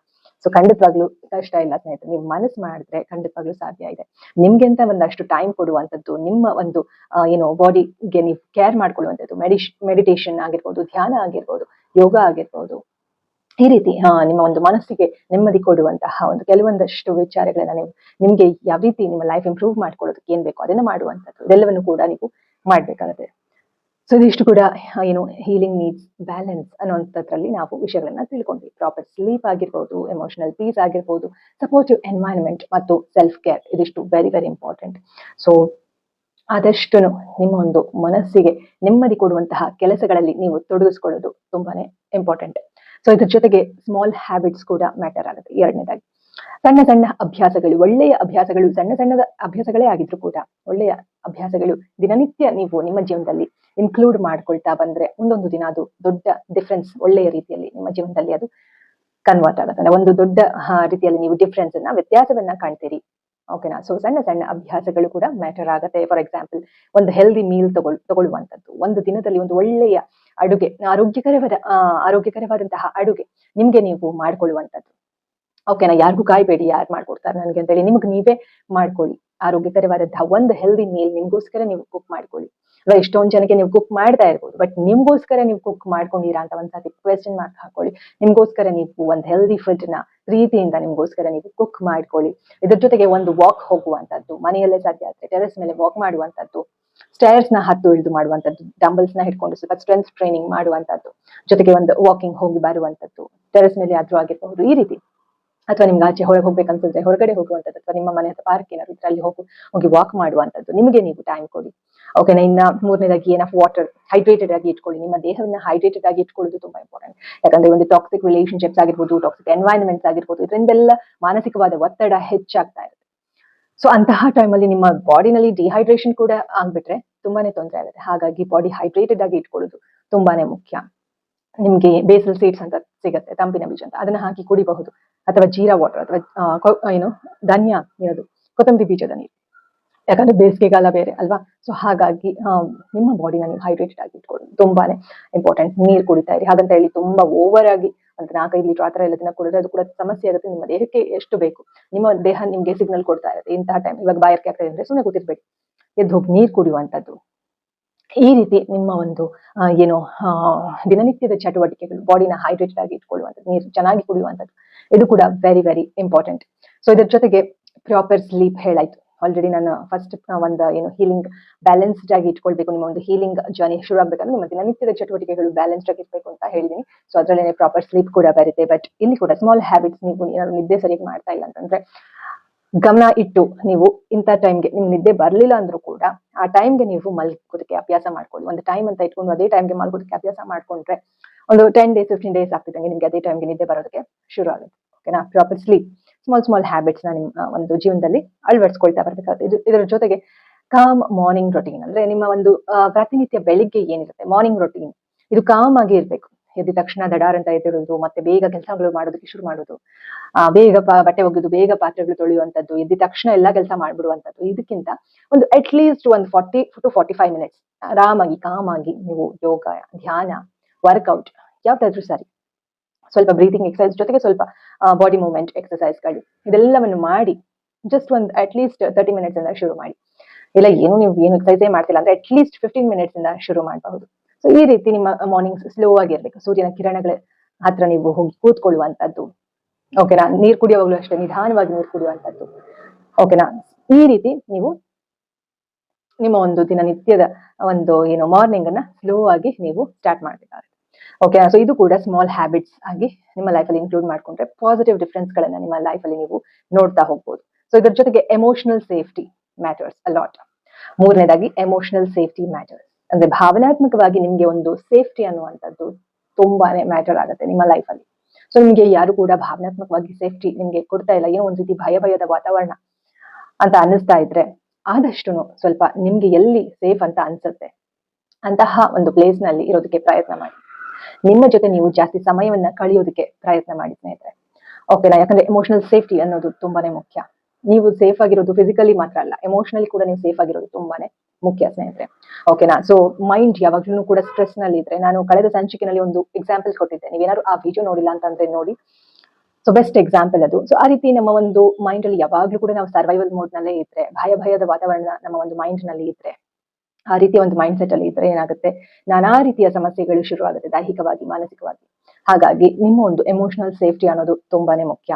ಸೊ ಖಂಡಿತವಾಗ್ಲೂ ಕಷ್ಟ ಇಲ್ಲ ಸ್ನೇಹಿತರೆ. ನೀವು ಮನಸ್ಸು ಮಾಡಿದ್ರೆ ಖಂಡಿತವಾಗ್ಲೂ ಸಾಧ್ಯ ಇದೆ. ನಿಮ್ಗೆ ಅಂತ ಒಂದಷ್ಟು ಟೈಮ್ ಕೊಡುವಂಥದ್ದು, ನಿಮ್ಮ ಒಂದು ಬಾಡಿಗೆ ನೀವು ಕೇರ್ ಮಾಡ್ಕೊಳ್ಳುವಂಥದ್ದು, ಮೆಡಿಟೇಷನ್ ಆಗಿರ್ಬೋದು, ಧ್ಯಾನ ಆಗಿರ್ಬೋದು, ಯೋಗ ಆಗಿರ್ಬೋದು, ಈ ರೀತಿ ನಿಮ್ಮ ಒಂದು ಮನಸ್ಸಿಗೆ ನೆಮ್ಮದಿ ಕೊಡುವಂತಹ ಒಂದು ಕೆಲವೊಂದಷ್ಟು ವಿಚಾರಗಳನ್ನ ನೀವು ನಿಮ್ಗೆ ಯಾವ ರೀತಿ ನಿಮ್ಮ ಲೈಫ್ ಇಂಪ್ರೂವ್ ಮಾಡ್ಕೊಳ್ಳೋದಕ್ಕೆ ಏನ್ ಬೇಕೋ ಅದನ್ನ ಮಾಡುವಂಥದ್ದು, ಇದೆಲ್ಲವನ್ನು ಕೂಡ ನೀವು ಮಾಡ್ಬೇಕಾಗುತ್ತೆ. ಸೊ ಇದಿಷ್ಟು ಕೂಡ ಹೀಲಿಂಗ್ ನೀಡ್ಸ್ ಬ್ಯಾಲೆನ್ಸ್ ಅನ್ನೋಂಥದ್ರಲ್ಲಿ ನಾವು ವಿಷಯಗಳನ್ನ ತಿಳ್ಕೊಂಡ್ವಿ. ಪ್ರಾಪರ್ ಸ್ಲೀಪ್ ಆಗಿರ್ಬೋದು, ಎಮೋಷನಲ್ ಪೀಸ್ ಆಗಿರ್ಬೋದು, ಸಪೋರ್ಟಿವ್ ಎನ್ವೈರನ್ಮೆಂಟ್ ಮತ್ತು ಸೆಲ್ಫ್ ಕೇರ್, ಇದಿಷ್ಟು ವೆರಿ ವೆರಿ ಇಂಪಾರ್ಟೆಂಟ್. ಸೊ ಆದಷ್ಟು ನಿಮ್ಮ ಒಂದು ಮನಸ್ಸಿಗೆ ನೆಮ್ಮದಿ ಕೊಡುವಂತಹ ಕೆಲಸಗಳಲ್ಲಿ ನೀವು ತೊಡಗಿಸ್ಕೊಳ್ಳೋದು ತುಂಬಾನೇ ಇಂಪಾರ್ಟೆಂಟ್. ಸೊ ಇದ್ರ ಜೊತೆಗೆ ಸ್ಮಾಲ್ ಹ್ಯಾಬಿಟ್ಸ್ ಕೂಡ ಮ್ಯಾಟರ್ ಆಗುತ್ತೆ. ಎರಡನೇದಾಗಿ ಸಣ್ಣ ಸಣ್ಣ ಅಭ್ಯಾಸಗಳು, ಒಳ್ಳೆಯ ಅಭ್ಯಾಸಗಳು, ಸಣ್ಣ ಸಣ್ಣದ ಅಭ್ಯಾಸಗಳೇ ಆಗಿದ್ರು ಕೂಡ ಒಳ್ಳೆಯ ಅಭ್ಯಾಸಗಳು ದಿನನಿತ್ಯ ನೀವು ನಿಮ್ಮ ಜೀವನದಲ್ಲಿ ಇನ್ಕ್ಲೂಡ್ ಮಾಡ್ಕೊಳ್ತಾ ಬಂದ್ರೆ ಒಂದೊಂದು ದಿನ ಅದು ದೊಡ್ಡ ಡಿಫ್ರೆನ್ಸ್, ಒಳ್ಳೆಯ ರೀತಿಯಲ್ಲಿ ನಿಮ್ಮ ಜೀವನದಲ್ಲಿ ಅದು ಕನ್ವರ್ಟ್ ಆಗುತ್ತೆ. ಒಂದು ದೊಡ್ಡ ರೀತಿಯಲ್ಲಿ ನೀವು ಡಿಫ್ರೆನ್ಸ್ ಅನ್ನ, ವ್ಯತ್ಯಾಸವನ್ನ ಕಾಣ್ತೀರಿ. ಓಕೆನಾ. ಸೊ ಸಣ್ಣ ಸಣ್ಣ ಅಭ್ಯಾಸಗಳು ಕೂಡ ಮ್ಯಾಟರ್ ಆಗುತ್ತೆ. ಫಾರ್ ಎಕ್ಸಾಂಪಲ್, ಒಂದು ಹೆಲ್ದಿ ಮೀಲ್ ತಗೊಳ್ಳುವಂಥದ್ದು, ಒಂದು ದಿನದಲ್ಲಿ ಒಂದು ಒಳ್ಳೆಯ ಅಡುಗೆ, ಆರೋಗ್ಯಕರವಾದಂತಹ ಅಡುಗೆ ನಿಮ್ಗೆ ನೀವು ಮಾಡ್ಕೊಳ್ಳುವಂಥದ್ದು. ಓಕೆನಾ. ಯಾರಿಗೂ ಕಾಯ್ಬೇಡಿ ಯಾರು ಮಾಡ್ಕೊಡ್ತಾರೆ ನನ್ಗೆ ಅಂತೇಳಿ, ನಿಮ್ಗೆ ನೀವೇ ಮಾಡ್ಕೊಳ್ಳಿ. ಆರೋಗ್ಯಕರವಾದಂತಹ ಒಂದು ಹೆಲ್ದಿ ಮೀಲ್ ನಿಮ್ಗೋಸ್ಕರ ನೀವು ಕುಕ್ ಮಾಡ್ಕೊಳ್ಳಿ. ಎಷ್ಟೊಂದ್ ಜನಕ್ಕೆ ನೀವು ಕುಕ್ ಮಾಡ್ತಾ ಇರ್ಬೋದು, ಬಟ್ ನಿಮ್ಗೋಸ್ಕರ ನೀವು ಕುಕ್ ಮಾಡ್ಕೊಂಡಿರಾ ಅಂತ ಒಂದ್ಸತಿ ಕ್ವೆಶ್ಚನ್ ಮಾರ್ಕ್ ಹಾಕೊಳ್ಳಿ. ನಿಮ್ಗೋಸ್ಕರ ನೀವು ಒಂದು ಹೆಲ್ದಿ ಫುಡ್ ನ ಪ್ರೀತಿಯಿಂದ ನಿಮ್ಗೋಸ್ಕರ ನೀವು ಕುಕ್ ಮಾಡ್ಕೊಳ್ಳಿ. ಇದ್ರ ಜೊತೆಗೆ ಒಂದು ವಾಕ್ ಹೋಗುವಂತದ್ದು, ಮನೆಯಲ್ಲೇ ಸಾಧ್ಯ ಆದ್ರೆ ಟೆರೆಸ್ ಮೇಲೆ ವಾಕ್ ಮಾಡುವಂತದ್ದು, ಸ್ಟೇರ್ಸ್ ನ ಹತ್ತು ಇಳಿದು ಮಾಡುವಂತದ್ದು, ಡಂಬಲ್ಸ್ ನ ಹಿಡ್ಕೊಂಡು ಸ್ವಲ್ಪ ಸ್ಟ್ರೆಂತ್ ಟ್ರೈನಿಂಗ್ ಮಾಡುವಂತದ್ದು, ಜೊತೆಗೆ ಒಂದು ವಾಕಿಂಗ್ ಹೋಗಿ ಬರುವಂತದ್ದು, ಟೆರೆಸ್ ಮೇಲೆ ಆದ್ರೂ ಆಗಿರ್ಬಹುದು. ಈ ರೀತಿ, ಅಥವಾ ನಿಮ್ಗೆ ಆಚೆ ಹೊರಗೆ ಹೋಗ್ಬೇಕಂತಂದ್ರೆ ಹೊರಗಡೆ ಹೋಗುವಂಥದ್ದು, ಅಥವಾ ನಿಮ್ಮ ಮನೆ ಅಥವಾ ಪಾರ್ಕ್ ಏನಾದ್ರು ಇದ್ರೆ ಅಲ್ಲಿ ಹೋಗಿ ವಾಕ್ ಮಾಡುವಂಥದ್ದು, ನಿಮಗೆ ನೀವು ಟೈಮ್ ಕೊಡಿ. ಓಕೆನಾ. ಇನ್ನ ಮೂರನೇದಾಗಿ ವಾಟರ್ ಹೈಡ್ರೇಟೆಡ್ ಆಗಿ ಇಟ್ಕೊಳ್ಳಿ. ನಿಮ್ಮ ದೇಹವನ್ನ ಹೈಡ್ರೇಟೆಡ್ ಆಗಿ ಇಟ್ಕೊಳ್ಳೋದು ತುಂಬಾ ಇಂಪಾರ್ಟೆಂಟ್. ಯಾಕಂದ್ರೆ ಒಂದು ಟಾಕ್ಸಿಕ್ ರಿಲೇಶನ್ಶಿಪ್ಸ್ ಆಗಿರ್ಬೋದು, ಟಾಕ್ಸಿಕ್ ಎನ್ವೈರನ್ಮೆಂಟ್ಸ್ ಆಗಿರ್ಬೋದು, ಇದರಿಂದೆಲ್ಲ ಮಾನಸಿಕವಾದ ಒತ್ತಡ ಹೆಚ್ಚಾಗ್ತಾ ಇರುತ್ತೆ. ಸೊ ಅಂತಹ ಟೈಮಲ್ಲಿ ನಿಮ್ಮ ಬಾಡಿನಲ್ಲಿ ಡಿಹೈಡ್ರೇಷನ್ ಕೂಡ ಆಗ್ಬಿಟ್ರೆ ತುಂಬಾನೇ ತೊಂದರೆ ಆಗುತ್ತೆ. ಹಾಗಾಗಿ ಬಾಡಿ ಹೈಡ್ರೇಟೆಡ್ ಆಗಿ ಇಟ್ಕೊಳ್ಳೋದು ತುಂಬಾನೇ ಮುಖ್ಯ. ನಿಮ್ಗೆ ಬೇಸಲ್ ಸೀಡ್ಸ್ ಅಂತ ಸಿಗುತ್ತೆ, ತಂಪಿನ ಬೀಜ ಅಂತ, ಅದನ್ನ ಹಾಕಿ ಕುಡಿಬಹುದು. ಅಥವಾ ಜೀರಾ ವಾಟರ್, ಅಥವಾ ಧನ್ಯ ಇರೋದು, ಕೊತ್ತಂಬರಿ ಬೀಜದ ನೀರು. ಯಾಕಂದ್ರೆ ಬೇಸಿಗೆಗಾಲ ಬೇರೆ ಅಲ್ವಾ. ಸೊ ಹಾಗಾಗಿ ನಿಮ್ಮ ಬಾಡಿನ ನೀವು ಹೈಡ್ರೇಟೆಡ್ ಆಗಿ ಇಟ್ಕೊಳ್ಳೋದು ತುಂಬಾನೇ ಇಂಪಾರ್ಟೆಂಟ್. ನೀರು ಕುಡಿತಾ ಇರಿ. ಹಾಗಂತ ಹೇಳಿ ತುಂಬಾ ಓವರ್ ಆಗಿ ಅಂತ 4-5 ಲೀಟರ್ ಆತರ ಎಲ್ಲ ದಿನ ಕುಡಿದ್ರೆ ಅದು ಕೂಡ ಸಮಸ್ಯೆ ಆಗುತ್ತೆ. ನಿಮ್ಮ ದೇಹಕ್ಕೆ ಎಷ್ಟು ಬೇಕು ನಿಮ್ಮ ದೇಹ ನಿಮ್ಗೆ ಸಿಗ್ನಲ್ ಕೊಡ್ತಾ ಇರುತ್ತೆ. ಇಂತಹ ಟೈಮ್ ಇವಾಗ ಬಾಯರ್ಕೆ ಆಗ್ತದೆ ಅಂದ್ರೆ ಸುಮ್ಮನೆ ಕೂತಿರ್ಬೇಡಿ, ಎದ್ದು ಹೋಗಿ ನೀರು ಕುಡಿಯುವಂತದ್ದು. ಈ ರೀತಿ ನಿಮ್ಮ ಒಂದು ದಿನನಿತ್ಯದ ಚಟುವಟಿಕೆಗಳು, ಬಾಡಿನ ಹೈಡ್ರೇಟೆಡ್ ಆಗಿ ಇಟ್ಕೊಳ್ಳುವಂಥದ್ದು, ನೀರು ಚೆನ್ನಾಗಿ ಕುಡಿಯುವಂಥದ್ದು, ಇದು ಕೂಡ ವೆರಿ ವೆರಿ ಇಂಪಾರ್ಟೆಂಟ್. ಸೊ ಇದ್ರ ಜೊತೆಗೆ ಪ್ರಾಪರ್ ಸ್ಲೀಪ್ ಹೇಳಾಯ್ತು ಆಲ್ರೆಡಿ. ನಾನು ಫಸ್ಟ್ ಒಂದು ಹೀಲಿಂಗ್ ಬ್ಯಾಲೆನ್ಸ್ಡ್ ಆಗಿ ಇಟ್ಕೊಳ್ಬೇಕು. ನಿಮ್ಮ ಒಂದು ಹೀಲಿಂಗ್ ಜರ್ನಿ ಶುರು ಆಗ್ಬೇಕಂದ್ರೆ ನಿಮ್ಮ ದಿನನಿತ್ಯದ ಚಟುವಟಿಕೆಗಳು ಬ್ಯಾಲೆನ್ಸ್ಡ್ ಆಗಿ ಇರ್ಬೇಕು ಅಂತ ಹೇಳಿದೀನಿ. ಸೊ ಅದ್ರಲ್ಲೇನೆ ಪ್ರಾಪರ್ ಸ್ಲೀಪ್ ಕೂಡ ಬರುತ್ತೆ. ಬಟ್ ಇಲ್ಲಿ ಕೂಡ ಸ್ಮಾಲ್ ಹ್ಯಾಬಿಟ್ಸ್, ನೀವು ಏನಾದ್ರು ನಿದ್ದೆ ಸರಿಯಾಗಿ ಮಾಡ್ತಾ ಇಲ್ಲ ಅಂತಂದ್ರೆ ಗಮನ ಇಟ್ಟು ನೀವು ಇಂಥ ಟೈಮ್ಗೆ ನಿಮ್ಗೆ ನಿದ್ದೆ ಬರ್ಲಿಲ್ಲ ಅಂದ್ರೂ ಕೂಡ ಆ ಟೈಮ್ಗೆ ನೀವು ಮಲ್ಗೋದಕ್ಕೆ ಅಭ್ಯಾಸ ಮಾಡ್ಕೊಳ್ಳಿ. ಒಂದು ಟೈಮ್ ಅಂತ ಇಟ್ಕೊಂಡು ಅದೇ ಟೈಮ್ಗೆ ಮಲ್ಗೋದಕ್ಕೆ ಅಭ್ಯಾಸ ಮಾಡ್ಕೊಂಡ್ರೆ ಒಂದು 10 days 15 days ಆಗ್ತಿದ್ದಂಗೆ ನಿಮ್ಗೆ ಅದೇ ಟೈಮ್ಗೆ ನಿದ್ದೆ ಬರೋದಕ್ಕೆ ಶುರು ಆಗುತ್ತೆ. ಓಕೆನಾ. ಪ್ರಾಪರ್ ಸ್ಲೀಪ್, ಸ್ಮಾಲ್ ಹ್ಯಾಬಿಟ್ಸ್ ನ ನಿಮ್ಮ ಒಂದು ಜೀವನದಲ್ಲಿ ಅಳವಡಿಸ್ಕೊಳ್ತಾ ಬರ್ಬೇಕಾಗುತ್ತೆ. ಇದರ ಜೊತೆಗೆ ಕಾಮ್ ಮಾರ್ನಿಂಗ್ ರೊಟೀನ್, ಅಂದ್ರೆ ನಿಮ್ಮ ಒಂದು ಪ್ರತಿನಿತ್ಯ ಬೆಳಿಗ್ಗೆ ಏನಿರುತ್ತೆ ಮಾರ್ನಿಂಗ್ ರೊಟೀನ್, ಇದು ಕಾಮ್ ಆಗಿ ಇರ್ಬೇಕು. ಎದ್ದ ತಕ್ಷಣ ದಡಾರ್ ಅಂತ ಎದ್ದಿಡೋದು, ಮತ್ತೆ ಬೇಗ ಕೆಲಸಗಳು ಮಾಡೋದಕ್ಕೆ ಶುರು ಮಾಡೋದು, ಬೇಗ ಬಟ್ಟೆ ಒಗೆದು ಬೇಗ ಪಾತ್ರೆಗಳು ತೊಳೆಯುವಂಥದ್ದು, ಎದ್ದ ತಕ್ಷಣ ಎಲ್ಲಾ ಕೆಲಸ ಮಾಡ್ಬಿಡುವಂಥದ್ದು. ಇದಕ್ಕಿಂತ ಒಂದು ಅಟ್ ಲೀಸ್ಟ್ ಒಂದು 40 to 45 minutes ಆರಾಮಾಗಿ ಕಾಮ್ ಆಗಿ ನೀವು ಯೋಗ, ಧ್ಯಾನ, ವರ್ಕೌಟ್ ಯಾವ್ದಾದ್ರು ಸರಿ, ಸ್ವಲ್ಪ ಬ್ರೀತಿಂಗ್ ಎಕ್ಸರ್ಸೈಸ್ ಜೊತೆಗೆ ಸ್ವಲ್ಪ ಬಾಡಿ ಮೂವ್ಮೆಂಟ್ ಎಕ್ಸರ್ಸೈಸ್ಗಳು, ಇದೆಲ್ಲವನ್ನು ಮಾಡಿ ಜಸ್ಟ್ ಒಂದು ಅಟ್ ಲೀಸ್ಟ್ 30 minutes ಇಂದ ಶುರು ಮಾಡಿ. ಇಲ್ಲ ನೀವು ಎಕ್ಸರ್ಸೈಸೇ ಮಾಡ್ತಿಲ್ಲ ಅಂದ್ರೆ ಅಟ್ ಲೀಸ್ಟ್ 15 minutes ಇಂದ ಶುರು ಮಾಡಬಹುದು. ಸೊ ಈ ರೀತಿ ನಿಮ್ಮ ಮಾರ್ನಿಂಗ್ಸ್ ಸ್ಲೋ ಆಗಿರ್ಬೇಕು. ಸೂರ್ಯನ ಕಿರಣಗಳ ಹತ್ರ ನೀವು ಹೋಗಿ ಕೂತ್ಕೊಳ್ಳುವಂತದ್ದು. ಓಕೆನಾ. ನೀರು ಕುಡಿಯುವಾಗಲೂ ಅಷ್ಟೇ ನಿಧಾನವಾಗಿ ನೀರು ಕುಡಿಯುವಂತದ್ದು. ಓಕೆನಾ. ಈ ರೀತಿ ನೀವು ನಿಮ್ಮ ಒಂದು ದಿನನಿತ್ಯದ ಒಂದು ಮಾರ್ನಿಂಗ್ ಅನ್ನ ಸ್ಲೋ ಆಗಿ ನೀವು ಸ್ಟಾರ್ಟ್ ಮಾಡ್ಬೇಕಾಗುತ್ತೆ. ಓಕೆನಾ. ಸೊ ಇದು ಕೂಡ ಸ್ಮಾಲ್ ಹ್ಯಾಬಿಟ್ಸ್ ಆಗಿ ನಿಮ್ಮ ಲೈಫ್ ಅಲ್ಲಿ ಇನ್ಕ್ಲೂಡ್ ಮಾಡ್ಕೊಂಡ್ರೆ ಪಾಸಿಟಿವ್ ಡಿಫರೆನ್ಸ್ ಗಳನ್ನ ನಿಮ್ಮ ಲೈಫ್ ಅಲ್ಲಿ ನೀವು ನೋಡ್ತಾ ಹೋಗ್ಬೋದು. ಸೊ ಇದ್ರ ಜೊತೆಗೆ ಎಮೋಷನಲ್ ಸೇಫ್ಟಿ ಮ್ಯಾಟರ್ಸ್ ಅಲಾಟ್. ಮೂರನೇದಾಗಿ ಎಮೋಷನಲ್ ಸೇಫ್ಟಿ ಮ್ಯಾಟರ್ಸ್ ಅಂದ್ರೆ ಭಾವನಾತ್ಮಕವಾಗಿ ನಿಮ್ಗೆ ಒಂದು ಸೇಫ್ಟಿ ಅನ್ನುವಂಥದ್ದು ತುಂಬಾನೇ ಮ್ಯಾಟರ್ ಆಗುತ್ತೆ ನಿಮ್ಮ ಲೈಫ್ ಅಲ್ಲಿ. ಸೊ ನಿಮ್ಗೆ ಯಾರು ಕೂಡ ಭಾವನಾತ್ಮಕವಾಗಿ ಸೇಫ್ಟಿ ನಿಮ್ಗೆ ಕೊಡ್ತಾ ಇಲ್ಲ, ಒಂದ್ ರೀತಿ ಭಯದ ವಾತಾವರಣ ಅಂತ ಅನ್ನಿಸ್ತಾ ಇದ್ರೆ ಆದಷ್ಟು ಸ್ವಲ್ಪ ನಿಮ್ಗೆ ಎಲ್ಲಿ ಸೇಫ್ ಅಂತ ಅನ್ಸುತ್ತೆ ಅಂತಹ ಒಂದು ಪ್ಲೇಸ್ ನಲ್ಲಿ ಇರೋದಕ್ಕೆ ಪ್ರಯತ್ನ ಮಾಡಿ. ನಿಮ್ಮ ಜೊತೆ ನೀವು ಜಾಸ್ತಿ ಸಮಯವನ್ನ ಕಳೆಯೋದಕ್ಕೆ ಪ್ರಯತ್ನ ಮಾಡಿ ಸ್ನೇಹಿತರೆ. ಓಕೆನಾ? ಯಾಕಂದ್ರೆ ಎಮೋಷನಲ್ ಸೇಫ್ಟಿ ಅನ್ನೋದು ತುಂಬಾನೇ ಮುಖ್ಯ. ನೀವು ಸೇಫ್ ಆಗಿರೋದು ಫಿಸಿಕಲಿ ಮಾತ್ರ ಅಲ್ಲ, ಎಮೋಷನಲಿ ಕೂಡ ನೀವು ಸೇಫ್ ಆಗಿರೋದು ತುಂಬಾನೇ ಮುಖ್ಯ ಸ್ನೇಹಿತರೆ. ಓಕೆನಾ? ಸೊ ಮೈಂಡ್ ಯಾವಾಗ್ಲೂ ಕೂಡ ಸ್ಟ್ರೆಸ್ ನಲ್ಲಿ ಇದ್ರೆ, ನಾನು ಕಳೆದ ಸಂಚಿಕೆಯಲ್ಲಿ ಒಂದು ಎಕ್ಸಾಂಪಲ್ ಕೊಟ್ಟಿದ್ದೆ, ನೀವೇನಾದ್ರು ಆ ವಿಡಿಯೋ ನೋಡಿಲ್ಲ ಅಂತಂದ್ರೆ ನೋಡಿ. ಸೊ ಬೆಸ್ಟ್ ಎಕ್ಸಾಂಪಲ್ ಅದು. ಸೊ ಆ ರೀತಿ ನಮ್ಮ ಒಂದು ಮೈಂಡ್ ಅಲ್ಲಿ ಯಾವಾಗ್ಲೂ ಕೂಡ ನಾವು ಸರ್ವೈವಲ್ ಮೋಡ್ ನಲ್ಲೇ ಇದ್ರೆ, ಭಯದ ವಾತಾವರಣ ನಮ್ಮ ಒಂದು ಮೈಂಡ್ ನಲ್ಲಿ ಇದ್ರೆ, ಆ ರೀತಿಯ ಒಂದು ಮೈಂಡ್ ಸೆಟ್ ಅಲ್ಲಿ ಇದ್ರೆ ಏನಾಗುತ್ತೆ, ನಾನಾ ರೀತಿಯ ಸಮಸ್ಯೆಗಳು ಶುರುವಾಗುತ್ತೆ ದೈಹಿಕವಾಗಿ, ಮಾನಸಿಕವಾಗಿ. ಹಾಗಾಗಿ ನಿಮ್ಮ ಒಂದು ಎಮೋಷನಲ್ ಸೇಫ್ಟಿ ಅನ್ನೋದು ತುಂಬಾನೇ ಮುಖ್ಯ.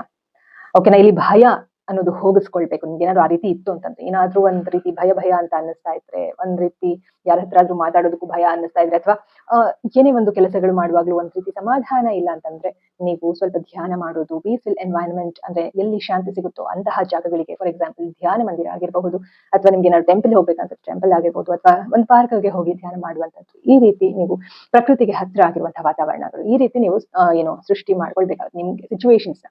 ಓಕೆನಾ? ಇಲ್ಲಿ ಭಯ ಅನ್ನೋದು ಹೋಗಿಸ್ಕೊಳ್ಬೇಕು. ನಿಮ್ಗೆ ಏನಾದ್ರು ಆ ರೀತಿ ಇತ್ತು ಅಂತಂದ್ರೆ, ಏನಾದ್ರೂ ಒಂದ್ ರೀತಿ ಭಯ ಅಂತ ಅನ್ನಿಸ್ತಾ ಇದ್ರೆ, ಒಂದ್ ರೀತಿ ಯಾರ ಹತ್ರ ಆದ್ರೂ ಮಾತಾಡೋದಕ್ಕೂ ಭಯ ಅನ್ನಿಸ್ತಾ ಇದ್ರೆ, ಅಥವಾ ಏನೇ ಒಂದು ಕೆಲಸಗಳು ಮಾಡುವಾಗ್ಲೂ ಒಂದ್ ರೀತಿ ಸಮಾಧಾನ ಇಲ್ಲ ಅಂತಂದ್ರೆ, ನೀವು ಸ್ವಲ್ಪ ಧ್ಯಾನ ಮಾಡೋದು, ಪೀಸ್ಫುಲ್ ಎನ್ವೈರನ್ಮೆಂಟ್ ಅಂದ್ರೆ ಎಲ್ಲಿ ಶಾಂತಿ ಸಿಗುತ್ತೋ ಅಂತಹ ಜಾಗಗಳಿಗೆ, ಫಾರ್ ಎಕ್ಸಾಂಪಲ್ ಧ್ಯಾನ ಮಂದಿರ ಆಗಿರಬಹುದು, ಅಥವಾ ನಿಮ್ಗೆ ಏನಾದ್ರು ಟೆಂಪಲ್ ಹೋಗ್ಬೇಕಂತ ಟೆಂಪಲ್ ಆಗಿರ್ಬೋದು, ಅಥವಾ ಒಂದು ಪಾರ್ಕ್ಗೆ ಹೋಗಿ ಧ್ಯಾನ ಮಾಡುವಂತದ್ದು. ಈ ರೀತಿ ನೀವು ಪ್ರಕೃತಿಗೆ ಹತ್ರ ಆಗಿರುವಂತಹ ವಾತಾವರಣಗಳು, ಈ ರೀತಿ ನೀವು ಸೃಷ್ಟಿ ಮಾಡ್ಕೊಳ್ಬೇಕಾಗುತ್ತೆ. ನಿಮ್ಗೆ ಸಿಚುವೇಶನ್ಸ್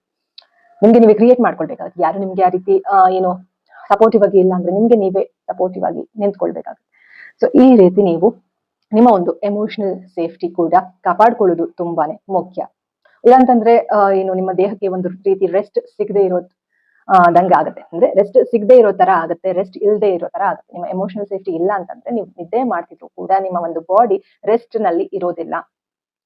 ನಿಮ್ಗೆ ನೀವೇ ಕ್ರಿಯೇಟ್ ಮಾಡ್ಕೊಳ್ಬೇಕಾಗುತ್ತೆ. ಯಾರು ನಿಮ್ಗೆ ಆ ರೀತಿ ಸಪೋರ್ಟಿವ್ ಆಗಿ ಇಲ್ಲ ಅಂದ್ರೆ, ನಿಮ್ಗೆ ನೀವೇ ಸಪೋರ್ಟಿವ್ ಆಗಿ ನಿಂತ್ಕೊಳ್ಬೇಕಾಗುತ್ತೆ. ಸೊ ಈ ರೀತಿ ನೀವು ನಿಮ್ಮ ಒಂದು ಎಮೋಷನಲ್ ಸೇಫ್ಟಿ ಕೂಡ ಕಾಪಾಡ್ಕೊಳ್ಳೋದು ತುಂಬಾನೇ ಮುಖ್ಯ. ಇಲ್ಲಂತಂದ್ರೆ ನಿಮ್ಮ ದೇಹಕ್ಕೆ ಒಂದು ರೀತಿ ರೆಸ್ಟ್ ಸಿಗದೆ ಇರೋದು ದಂಗ ಆಗುತ್ತೆ. ಅಂದ್ರೆ ರೆಸ್ಟ್ ಸಿಗದೆ ಇರೋ ತರ ಆಗುತ್ತೆ, ರೆಸ್ಟ್ ಇಲ್ಲದೆ ಇರೋ ತರ ಆಗುತ್ತೆ. ನಿಮ್ಮ ಎಮೋಷನಲ್ ಸೇಫ್ಟಿ ಇಲ್ಲ ಅಂತಂದ್ರೆ, ನೀವು ನಿದ್ದೆ ಮಾಡ್ತಿದ್ರು ಕೂಡ ನಿಮ್ಮ ಒಂದು ಬಾಡಿ ರೆಸ್ಟ್ ನಲ್ಲಿ ಇರೋದಿಲ್ಲ.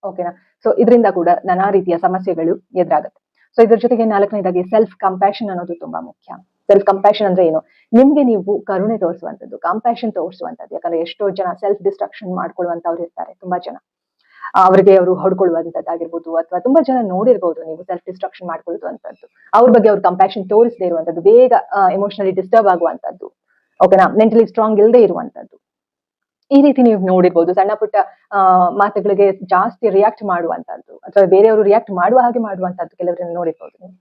ಓಕೆನಾ? ಸೊ ಇದರಿಂದ ಕೂಡ ನಾನಾ ರೀತಿಯ ಸಮಸ್ಯೆಗಳು ಎದುರಾಗುತ್ತೆ. ಸೊ ಇದ್ರ ಜೊತೆಗೆ 4ನೇದಾಗಿ ಸೆಲ್ಫ್ ಕಂಪ್ಯಾಷನ್ ಅನ್ನೋದು ತುಂಬಾ ಮುಖ್ಯ. ಸೆಲ್ಫ್ ಕಂಪ್ಯಾಷನ್ ಅಂದ್ರೆ ಏನು? ನಿಮ್ಗೆ ನೀವು ಕರುಣೆ ತೋರಿಸುವಂತದ್ದು, ಕಂಪ್ಯಾಷನ್ ತೋರಿಸುವಂತದ್ದು. ಯಾಕಂದ್ರೆ ಎಷ್ಟೋ ಜನ ಸೆಲ್ಫ್ ಡಿಸ್ಟ್ರಕ್ಷನ್ ಮಾಡ್ಕೊಳ್ಳುವಂತವ್ರು ಇರ್ತಾರೆ. ತುಂಬಾ ಜನ ಅವ್ರಿಗೆ ಅವರು ಹೊಡ್ಕೊಳ್ಳುವಂತದ್ದಾಗಿರ್ಬೋದು, ಅಥವಾ ತುಂಬಾ ಜನ ನೋಡಿರ್ಬೋದು ನೀವು ಸೆಲ್ಫ್ ಡಿಸ್ಟ್ರಕ್ಷನ್ ಮಾಡ್ಕೊಳ್ಳುವಂತದ್ದು. ಅವ್ರ ಬಗ್ಗೆ ಅವ್ರ ಕಂಪ್ಯಾಷನ್ ತೋರಿಸದೇ ಇರುವಂತದ್ದು, ಬೇಗ ಎಮೋಷನಲಿ ಡಿಸ್ಟರ್ಬ್ ಆಗುವಂತದ್ದು. ಓಕೆನಾ? ಮೆಂಟಲಿ ಸ್ಟ್ರಾಂಗ್ ಇಲ್ಲದೆ ಇರುವಂತದ್ದು. ಈ ರೀತಿ ನೀವು ನೋಡಿರ್ಬೋದು. ಸಣ್ಣ ಪುಟ್ಟ ಮಾತುಗಳಿಗೆ ಜಾಸ್ತಿ ರಿಯಾಕ್ಟ್ ಮಾಡುವಂತದ್ದು, ಅಥವಾ ಬೇರೆಯವರು ರಿಯಾಕ್ಟ್ ಮಾಡುವ ಹಾಗೆ ಮಾಡುವಂತದ್ದು ಕೆಲವರನ್ನ ನೋಡಿರ್ಬೋದು ನೀವು.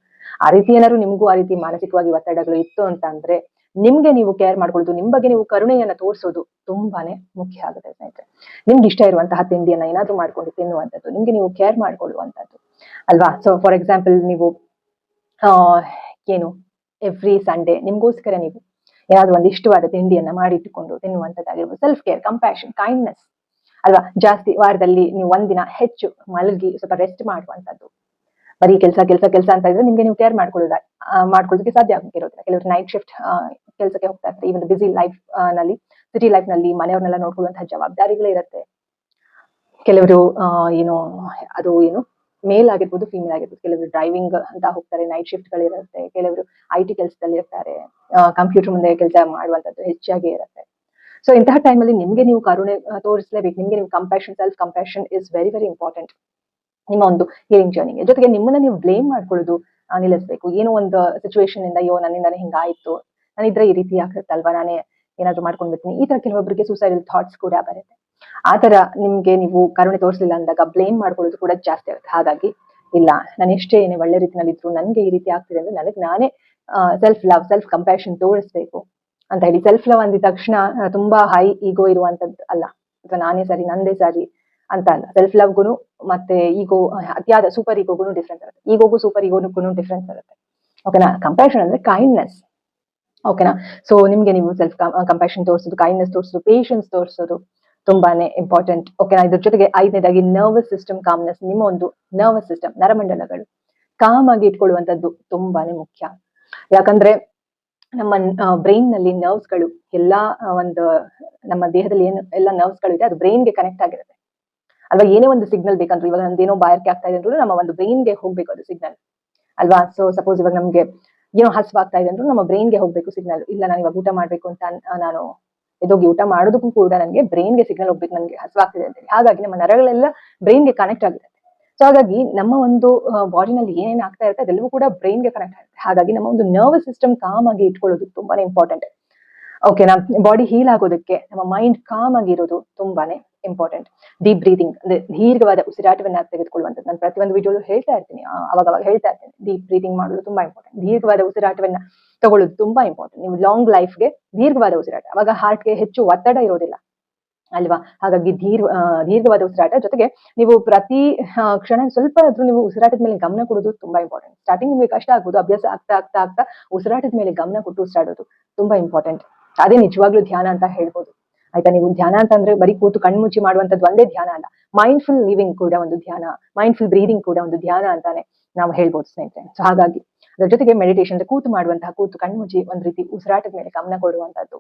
ಆ ರೀತಿ ಏನಾದ್ರು ನಿಮ್ಗೂ ಆ ರೀತಿ ಮಾನಸಿಕವಾಗಿ ಒತ್ತಡಗಳು ಇತ್ತು ಅಂತ ಅಂದ್ರೆ, ನಿಮ್ಗೆ ನೀವು ಕೇರ್ ಮಾಡ್ಕೊಳ್ಳೋದು, ನಿಮ್ ಬಗ್ಗೆ ನೀವು ಕರುಣೆಯನ್ನ ತೋರಿಸೋದು ತುಂಬಾನೇ ಮುಖ್ಯ ಆಗುತ್ತೆ ಸ್ನೇಹಿತರೆ. ನಿಮ್ಗೆ ಇಷ್ಟ ಇರುವಂತಹ ತಿಂಡಿಯನ್ನ ಏನಾದ್ರೂ ಮಾಡ್ಕೊಂಡು ತಿನ್ನುವಂಥದ್ದು, ನಿಮ್ಗೆ ನೀವು ಕೇರ್ ಮಾಡ್ಕೊಳ್ಳುವಂಥದ್ದು ಅಲ್ವಾ? ಸೊ ಫಾರ್ ಎಕ್ಸಾಂಪಲ್, ನೀವು ಏನು ಎವ್ರಿ ಸಂಡೇ ನಿಮ್ಗೋಸ್ಕರ ನೀವು ಏನಾದ್ರು ಒಂದು ಇಷ್ಟವಾದ ತಿಂಡಿಯನ್ನ ಮಾಡಿಟ್ಟುಕೊಂಡು ತಿನ್ನುವಂಥದ್ದಾಗಿರ್ಬೋದು. ಸೆಲ್ಫ್ ಕೇರ್, ಕಂಪ್ಯಾಷನ್, ಕೈಂಡ್ನೆಸ್ ಅಲ್ವಾ? ಜಾಸ್ತಿ ವಾರದಲ್ಲಿ ನೀವು ಒಂದಿನ ಹೆಚ್ಚು ಮಲಗಿ ಸ್ವಲ್ಪ ರೆಸ್ಟ್ ಮಾಡುವಂಥದ್ದು. ಬರೀ ಕೆಲಸ ಅಂತ ಇದ್ರೆ ನಿಮ್ಗೆ ನೀವು ಕೇರ್ ಮಾಡ್ಕೊಳ್ಳೋದಕ್ಕೆ ಸಾಧ್ಯ ಆಗಿರೋದಿಲ್ಲ. ಕೆಲವರು ನೈಟ್ ಶಿಫ್ಟ್ ಕೆಲಸಕ್ಕೆ ಹೋಗ್ತಾ ಇರ್ತಾರೆ. ಈ ಒಂದು ಬಿಸಿ ಲೈಫ್ ನಲ್ಲಿ, ಸಿಟಿ ಲೈಫ್ ನಲ್ಲಿ ಮನೆಯವ್ರನ್ನೆಲ್ಲ ನೋಡ್ಕೊಳ್ಳುವಂತಹ ಜವಾಬ್ದಾರಿಗಳೇ ಇರುತ್ತೆ. ಕೆಲವರು ಮೇಲ್ ಆಗಿರ್ಬೋದು, ಫೀಮೇಲ್ ಆಗಿರ್ಬೋದು. ಕೆಲವರು ಡ್ರೈವಿಂಗ್ ಅಂತ ಹೋಗ್ತಾರೆ, ನೈಟ್ ಶಿಫ್ಟ್ ಗಳಿರುತ್ತೆ. ಕೆಲವರು IT ಕೆಲಸದಲ್ಲಿ ಇರ್ತಾರೆ, ಕಂಪ್ಯೂಟರ್ ಮುಂದೆ ಕೆಲಸ ಮಾಡುವಂತದ್ದು ಹೆಚ್ಚಾಗಿ ಇರುತ್ತೆ. ಸೊ ಇಂತಹ ಟೈಮಲ್ಲಿ ನಿಮ್ಗೆ ನೀವು ಕರುಣೆ ತೋರಿಸಲೇಬೇಕು. ನಿಮ್ಗೆ ನೀವು compassion, self compassion is very very important ನಿಮ್ಮ ಒಂದು ಹೀಲಿಂಗ್ ಜರ್ನಿಗೆ. ಜೊತೆಗೆ ನಿಮ್ಮನ್ನ ನೀವು ಬ್ಲೇಮ್ ಮಾಡ್ಕೊಳ್ಳೋದು ನಿಲ್ಲಿಸಬೇಕು. ಏನೋ ಒಂದು ಸಿಚುವೇಶನ್ ಇಂದ, ಅಯ್ಯೋ ನನ್ನಿಂದಾನೆ ಹಿಂಗಾಯ್ತು, ನಾನಿದ್ರೆ ಈ ರೀತಿ ಆಗ್ತಲ್ವಾ, ನಾನೇ ಏನಾದ್ರು ಮಾಡ್ಕೊಂಡ್ ಬಿಡ್ತೀನಿ, ಈ ತರ ಕೆಲವೊಬ್ಬರಿಗೆ ಸೂಸೈಡಲ್ ಥಾಟ್ಸ್ ಕೂಡ ಬರುತ್ತೆ. ಆತರ ನಿಮ್ಗೆ ನೀವು ಕರುಣೆ ತೋರಿಸಲಿಲ್ಲ ಅಂದಾಗ ಬ್ಲೇಮ್ ಮಾಡ್ಕೊಳ್ಳೋದು ಕೂಡ ಜಾಸ್ತಿ ಆಗುತ್ತೆ. ಹಾಗಾಗಿ ಇಲ್ಲ, ನಾನು ಎಷ್ಟೇ ಏನೇ ಒಳ್ಳೆ ರೀತಿಯಲ್ಲಿ ಇದ್ರು ನನ್ಗೆ ಈ ರೀತಿ ಆಗ್ತಿದೆ ಅಂದ್ರೆ, ನನಗೆ ನಾನೇ ಸೆಲ್ಫ್ ಲವ್, ಸೆಲ್ಫ್ ಕಂಪ್ಯಾಷನ್ ತೋರಿಸ್ಬೇಕು ಅಂತ ಹೇಳಿ. ಸೆಲ್ಫ್ ಲವ್ ಅಂದಿದ ತಕ್ಷಣ ತುಂಬಾ ಹೈ ಈಗೋ ಇರುವಂತದ್ದು ಅಲ್ಲ, ಅಥವಾ ನಾನೇ ಸರಿ, ನಂದೇ ಸರಿ ಅಂತ ಅಲ್ಲ. ಸೆಲ್ಫ್ ಲವ್ಗುನು ಮತ್ತೆ ಈಗೋ, ಅತಿಯಾದ ಸೂಪರ್ ಈಗೋಗುನು ಡಿಫ್ರೆನ್ಸ್ ಇರುತ್ತೆ. ಈಗೋಗೂ ಸೂಪರ್ ಈಗೋಗುನು ಡಿಫ್ರೆನ್ಸ್ ಇರುತ್ತೆ. ಓಕೆನಾ? ಕಂಪ್ಯಾಷನ್ ಅಂದ್ರೆ ಕೈಂಡ್ನೆಸ್. ಓಕೆನಾ? ಸೊ ನಿಮ್ಗೆ ನೀವು ಸೆಲ್ಫ್ ಕಂಪ್ಯಾಷನ್ ತೋರಿಸೋದು, ಕೈಂಡ್ನೆಸ್ ತೋರಿಸೋದು, ಪೇಷನ್ಸ್ ತೋರಿಸೋದು ತುಂಬಾನೇ ಇಂಪಾರ್ಟೆಂಟ್. ಓಕೆನಾ? ಇದ್ರ ಜೊತೆಗೆ 5ನೇದಾಗಿ ನರ್ವಸ್ ಸಿಸ್ಟಮ್ ಕಾಮ್ನೆಸ್. ನಿಮ್ಮ ಒಂದು ನರ್ವಸ್ ಸಿಸ್ಟಮ್, ನರಮಂಡಲಗಳು ಕಾಮ್ ಆಗಿ ಇಟ್ಕೊಳ್ಳುವಂತದ್ದು ತುಂಬಾನೇ ಮುಖ್ಯ. ಯಾಕಂದ್ರೆ ನಮ್ಮ ಬ್ರೈನ್ ನಲ್ಲಿ ನರ್ವ್ಸ್ ಗಳು ಎಲ್ಲಾ ಒಂದು ನಮ್ಮ ದೇಹದಲ್ಲಿ ಏನು ಎಲ್ಲ ನರ್ವ್ಸ್ ಗಳು ಇದೆ, ಅದು ಬ್ರೈನ್ ಗೆ ಕನೆಕ್ಟ್ ಆಗಿರುತ್ತೆ ಅಲ್ವಾ? ಏನೇ ಒಂದು ಸಿಗ್ನಲ್ ಬೇಕಂದ್ರೆ, ಇವಾಗ ನಮ್ದೇನೋ ಬಾಯಾರಿಕೆ ಆಗ್ತಾ ಇದೆ ಅಂದ್ರೂ ನಮ್ಮ ಒಂದು ಬ್ರೈನ್ ಗೆ ಹೋಗ್ಬೇಕು ಅದು ಸಿಗ್ನಲ್ ಅಲ್ವಾ? ಸೊ ಸಪೋಸ್ ಇವಾಗ ನಮ್ಗೆ ಏನೋ ಹಸ್ವಾಗ್ತಾ ಇದೆ ಅಂದ್ರೂ ನಮ್ಮ ಬ್ರೈನ್ ಗೆ ಹೋಗ್ಬೇಕು ಸಿಗ್ನಲ್. ಇಲ್ಲ, ನಾನು ಇವಾಗ ಊಟ ಮಾಡ್ಬೇಕು ಅಂತ ನಾನು ಎದೋಗಿ ಊಟ ಮಾಡೋದಕ್ಕೂ ಕೂಡ ನನಗೆ ಬ್ರೈನ್ ಗೆ ಸಿಗ್ನಲ್ ಹೋಗ್ಬೇಕು, ನನಗೆ ಹಸ್ವಾಗ್ತಿದೆ ಅಂತ ಹೇಳಿ. ಹಾಗಾಗಿ ನಮ್ಮ ನರಗಳೆಲ್ಲ ಬ್ರೈನ್ ಗೆ ಕನೆಕ್ಟ್ ಆಗಿರುತ್ತೆ. ಸೊ ಹಾಗಾಗಿ ನಮ್ಮ ಒಂದು ಬಾಡಿನಲ್ಲಿ ಏನೇನ್ ಆಗ್ತಾ ಇರುತ್ತೆ ಅದೆಲ್ಲವೂ ಕೂಡ ಬ್ರೈನ್ ಗೆ ಕನೆಕ್ಟ್ ಆಗುತ್ತೆ. ಹಾಗಾಗಿ ನಮ್ಮ ಒಂದು ನರ್ವಸ್ ಸಿಸ್ಟಮ್ ಕಾಮ್ ಆಗಿ ಇಟ್ಕೊಳ್ಳೋದು ತುಂಬಾನೇ ಇಂಪಾರ್ಟೆಂಟ್. ಓಕೆನಾ? ಬಾಡಿ ಹೀಲ್ ಆಗೋದಕ್ಕೆ ನಮ್ಮ ಮೈಂಡ್ ಕಾಮ್ ಆಗಿರೋದು ತುಂಬಾನೇ ಇಂಪಾರ್ಟೆಂಟ್. ಡೀಪ್ ಬ್ರೀದಿಂಗ್ ಅಂದ್ರೆ ದೀರ್ಘವಾದ ಉಸಿರಾಟವನ್ನ ತೆಗೆದುಕೊಳ್ಳುವಂಥದ್ದು. ನಾನು ಪ್ರತಿಯೊಂದು ವಿಡಿಯೋಲು ಹೇಳ್ತಾ ಇರ್ತೀನಿ, ಅವಾಗ ಹೇಳ್ತಾ ಇರ್ತೀನಿ, ಡೀಪ್ ಬ್ರೀದಿಂಗ್ ಮಾಡೋದು ತುಂಬಾ ಇಂಪಾರ್ಟೆಂಟ್. ದೀರ್ಘವಾದ ಉಸಿರಾಟವನ್ನ ತಗೊಳ್ಳೋದು ತುಂಬಾ ಇಂಪಾರ್ಟೆಂಟ್. ನೀವು ಲಾಂಗ್ ಲೈಫ್ಗೆ ದೀರ್ಘವಾದ ಉಸಿರಾಟ, ಅವಾಗ ಹಾರ್ಟ್ಗೆ ಹೆಚ್ಚು ಒತ್ತಡ ಇರೋದಿಲ್ಲ ಅಲ್ವಾ? ಹಾಗಾಗಿ ದೀರ್ಘವಾದ ಉಸಿರಾಟ. ಜೊತೆಗೆ ನೀವು ಪ್ರತಿ ಕ್ಷಣ ಸ್ವಲ್ಪ ಆದ್ರೂ ನೀವು ಉಸಿರಾಟದ ಮೇಲೆ ಗಮನ ಕೊಡೋದು ತುಂಬಾ ಇಂಪಾರ್ಟೆಂಟ್. ಸ್ಟಾರ್ಟಿಂಗ್ ನಿಮ್ಗೆ ಕಷ್ಟ ಆಗ್ಬೋದು, ಅಭ್ಯಾಸ ಆಗ್ತಾ ಉಸಿರಾಟದ ಮೇಲೆ ಗಮನ ಕೊಟ್ಟು ಉಸಿರಾಡೋದು ತುಂಬಾ ಇಂಪಾರ್ಟೆಂಟ್. ಅದೇ ನಿಜವಾಗ್ಲೂ ಧ್ಯಾನ ಅಂತ ಹೇಳ್ಬೋದು ಆಯ್ತಾ. ನೀವು ಧ್ಯಾನ ಅಂತಂದ್ರೆ ಬರೀ ಕೂತು ಕಣ್ಮುಚ್ಚಿ ಮಾಡುವಂತದ್ದು ಒಂದೇ ಧ್ಯಾನ ಅಲ್ಲ, ಮೈಂಡ್ಫುಲ್ ಲಿವಿಂಗ್ ಕೂಡ ಒಂದು ಧ್ಯಾನ, ಮೈಂಡ್ಫುಲ್ ಬ್ರೀದಿಂಗ್ ಕೂಡ ಒಂದು ಧ್ಯಾನ ಅಂತಾನೆ ನಾವು ಹೇಳ್ಬೋದು ಸ್ನೇಹಿತರೆ. ಸೊ ಹಾಗಾಗಿ ಅದ್ರ ಜೊತೆಗೆ ಮೆಡಿಟೇಷನ್ ಅಂದ್ರೆ ಕೂತು ಮಾಡುವಂತಹ, ಕೂತು ಕಣ್ಮುಚ್ಚಿ ಒಂದ್ ರೀತಿ ಉಸಿರಾಟದ ಮೇಲೆ ಗಮನ ಕೊಡುವಂತದ್ದು,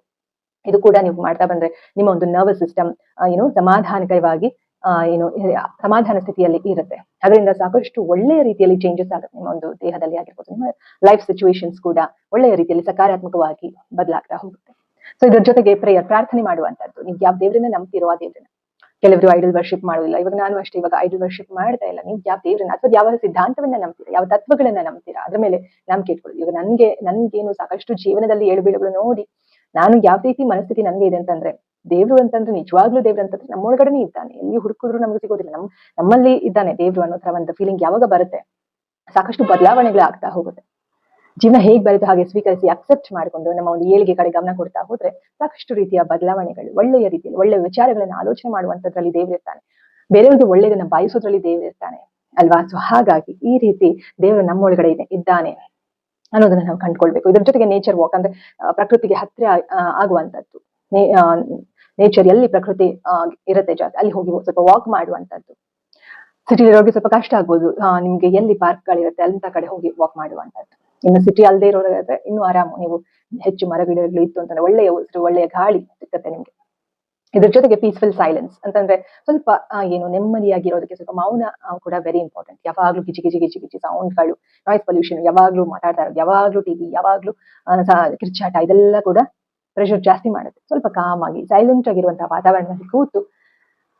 ಇದು ಕೂಡ ನೀವು ಮಾಡ್ತಾ ಬಂದ್ರೆ ನಿಮ್ಮ ಒಂದು ನರ್ವಸ್ ಸಿಸ್ಟಮ್ ಸಮಾಧಾನಕರವಾಗಿ ಸಮಾಧಾನ ಸ್ಥಿತಿಯಲ್ಲಿ ಇರುತ್ತೆ. ಅದರಿಂದ ಸಾಕಷ್ಟು ಒಳ್ಳೆಯ ರೀತಿಯಲ್ಲಿ ಚೇಂಜಸ್ ಆಗುತ್ತೆ ನಿಮ್ಮ ಒಂದು ದೇಹದಲ್ಲಿ ಆಗಿರ್ಬೋದು, ನಿಮ್ಮ ಲೈಫ್ ಸಿಚುವೇಶನ್ಸ್ ಕೂಡ ಒಳ್ಳೆಯ ರೀತಿಯಲ್ಲಿ ಸಕಾರಾತ್ಮಕವಾಗಿ ಬದಲಾಗ್ತಾ ಹೋಗುತ್ತೆ. ಸೊ ಇದ್ರ ಜೊತೆಗೆ ಪ್ರೇಯರ್, ಪ್ರಾರ್ಥನೆ ಮಾಡುವಂತದ್ದು. ನೀವು ಯಾವ ದೇವರನ್ನ ನಂಬ್ತಿರೋ ಆ ದೇವರನ್ನ. ಕೆಲವರು ಐಡಲ್ ವರ್ಷಿಪ್ ಮಾಡುದಿಲ್ಲ, ಇವಾಗ ನಾನು ಅಷ್ಟೇ, ಇವಾಗ ಐಡಲ್ ವರ್ಷಿಪ್ ಮಾಡ್ತಾ ಇಲ್ಲ. ನೀವು ಯಾವ ದೇವರನ್ನ ಅಥವಾ ಯಾವ ಸಿದ್ಧಾಂತವನ್ನ ನಂಬ್ತೀರಾ, ಯಾವ ತತ್ವಗಳನ್ನ ನಂಬ್ತೀರಾ, ಅದ್ರ ಮೇಲೆ ನಂಬಿಕೆ ಇಟ್ಕೊಳ್ಳಿ. ಈಗ ನನ್ಗೇನು ಸಾಕಷ್ಟು ಜೀವನದಲ್ಲಿ ಏಳುಬೀಳುಗಳು ನೋಡಿ ನಾನು ಯಾವ ರೀತಿ ಮನಸ್ಥಿತಿ ನನ್ಗೆ ಇದೆ ಅಂತಂದ್ರೆ, ದೇವ್ರು ಅಂತಂದ್ರೆ ನಿಜವಾಗ್ಲೂ ದೇವ್ರು ಅಂತಂದ್ರೆ ನಮ್ಮೊಳಗಡೆನೆ ಇದ್ದಾನೆ, ಎಲ್ಲಿ ಹುಡುಕಿದ್ರು ನಮ್ಗೆ ಸಿಗೋದಿಲ್ಲ, ನಮ್ಮಲ್ಲಿ ಇದ್ದಾನೆ ದೇವ್ರು ಅನ್ನೋ ತರ ಒಂದು ಫೀಲಿಂಗ್ ಯಾವಾಗ ಬರುತ್ತೆ, ಸಾಕಷ್ಟು ಬದಲಾವಣೆಗಳು ಆಗ್ತಾ ಹೋಗುತ್ತೆ. ಜೀವನ ಹೇಗ್ ಬರುತ್ತೆ ಹಾಗೆ ಸ್ವೀಕರಿಸಿ ಅಕ್ಸೆಪ್ಟ್ ಮಾಡಿಕೊಂಡು ನಮ್ಮ ಒಂದು ಏಳಿಗೆ ಕಡೆ ಗಮನ ಕೊಡ್ತಾ ಹೋದ್ರೆ ಸಾಕಷ್ಟು ರೀತಿಯ ಬದಲಾವಣೆಗಳು, ಒಳ್ಳೆಯ ರೀತಿಯಲ್ಲಿ ಒಳ್ಳೆಯ ವಿಚಾರಗಳನ್ನ ಆಲೋಚನೆ ಮಾಡುವಂತದ್ರಲ್ಲಿ ದೇವರಿರ್ತಾನೆ, ಬೇರೆಯವ್ರಿಗೆ ಒಳ್ಳೆಯದನ್ನ ಬಯಸೋದ್ರಲ್ಲಿ ದೇವರಿರ್ತಾನೆ ಅಲ್ವಾ. ಸೊ ಹಾಗಾಗಿ ಈ ರೀತಿ ದೇವರು ನಮ್ಮೊಳಗಡೆ ಇದ್ದಾನೆ ಅನ್ನೋದನ್ನ ನಾವು ಕಂಡ್ಕೊಳ್ಬೇಕು. ಇದ್ರ ಜೊತೆಗೆ ನೇಚರ್ ವಾಕ್ ಅಂದ್ರೆ ಪ್ರಕೃತಿಗೆ ಹತ್ತಿರ ಆಗುವಂತದ್ದು, ನೇಚರ್ ಎಲ್ಲಿ ಪ್ರಕೃತಿ ಇರುತ್ತೆ ಜಾಸ್ತಿ ಅಲ್ಲಿ ಹೋಗಿ ಸ್ವಲ್ಪ ವಾಕ್ ಮಾಡುವಂತದ್ದು. ಸಿಟಿ ಇರೋರಿಗೆ ಸ್ವಲ್ಪ ಕಷ್ಟ ಆಗ್ಬೋದು, ನಿಮ್ಗೆ ಎಲ್ಲಿ ಪಾರ್ಕ್ಗಳಿರುತ್ತೆ ಅಂತ ಕಡೆ ಹೋಗಿ ವಾಕ್ ಮಾಡುವಂತದ್ದು. ಇನ್ನು ಸಿಟಿ ಅಲ್ಲದೆ ಇರೋರಾದ್ರೆ ಇನ್ನೂ ಆರಾಮು, ನೀವು ಹೆಚ್ಚು ಮರಗಿಡಗಳು ಇತ್ತು ಅಂತಂದ್ರೆ ಒಳ್ಳೆಯ ಉಸಿರು, ಒಳ್ಳೆಯ ಗಾಳಿ ಸಿಗುತ್ತೆ ನಿಮ್ಗೆ. ಇದ್ರ ಜೊತೆಗೆ ಪೀಸ್ಫುಲ್ ಸೈಲೆನ್ಸ್ ಅಂತಂದ್ರೆ ಸ್ವಲ್ಪ ನೆಮ್ಮದಿಯಾಗಿರೋದಕ್ಕೆ ಸ್ವಲ್ಪ ಮೌನ ಕೂಡ ವೆರಿ ಇಂಪಾರ್ಟೆಂಟ್. ಯಾವಾಗ್ಲೂ ಗಿಜಿ ಗಿಜಿ ಗಿಜಿ ಗಿಜಿ ಸೌಂಡ್ಗಳು, ನಾಯ್ಸ್ ಪೊಲ್ಯೂಷನ್, ಯಾವಾಗ್ಲೂ ಮಾತಾಡ್ತಾ ಇರೋದು, ಯಾವಾಗ್ಲೂ ಟಿವಿ, ಯಾವಾಗ್ಲೂ ಕಿರ್ಚಾಟ, ಇದೆಲ್ಲ ಕೂಡ ಪ್ರೆಷರ್ ಜಾಸ್ತಿ ಮಾಡುತ್ತೆ. ಸ್ವಲ್ಪ ಕಾಮ್ ಆಗಿ ಸೈಲೆಂಟ್ ಆಗಿರುವಂತಹ ವಾತಾವರಣದಲ್ಲಿ ಕೂತು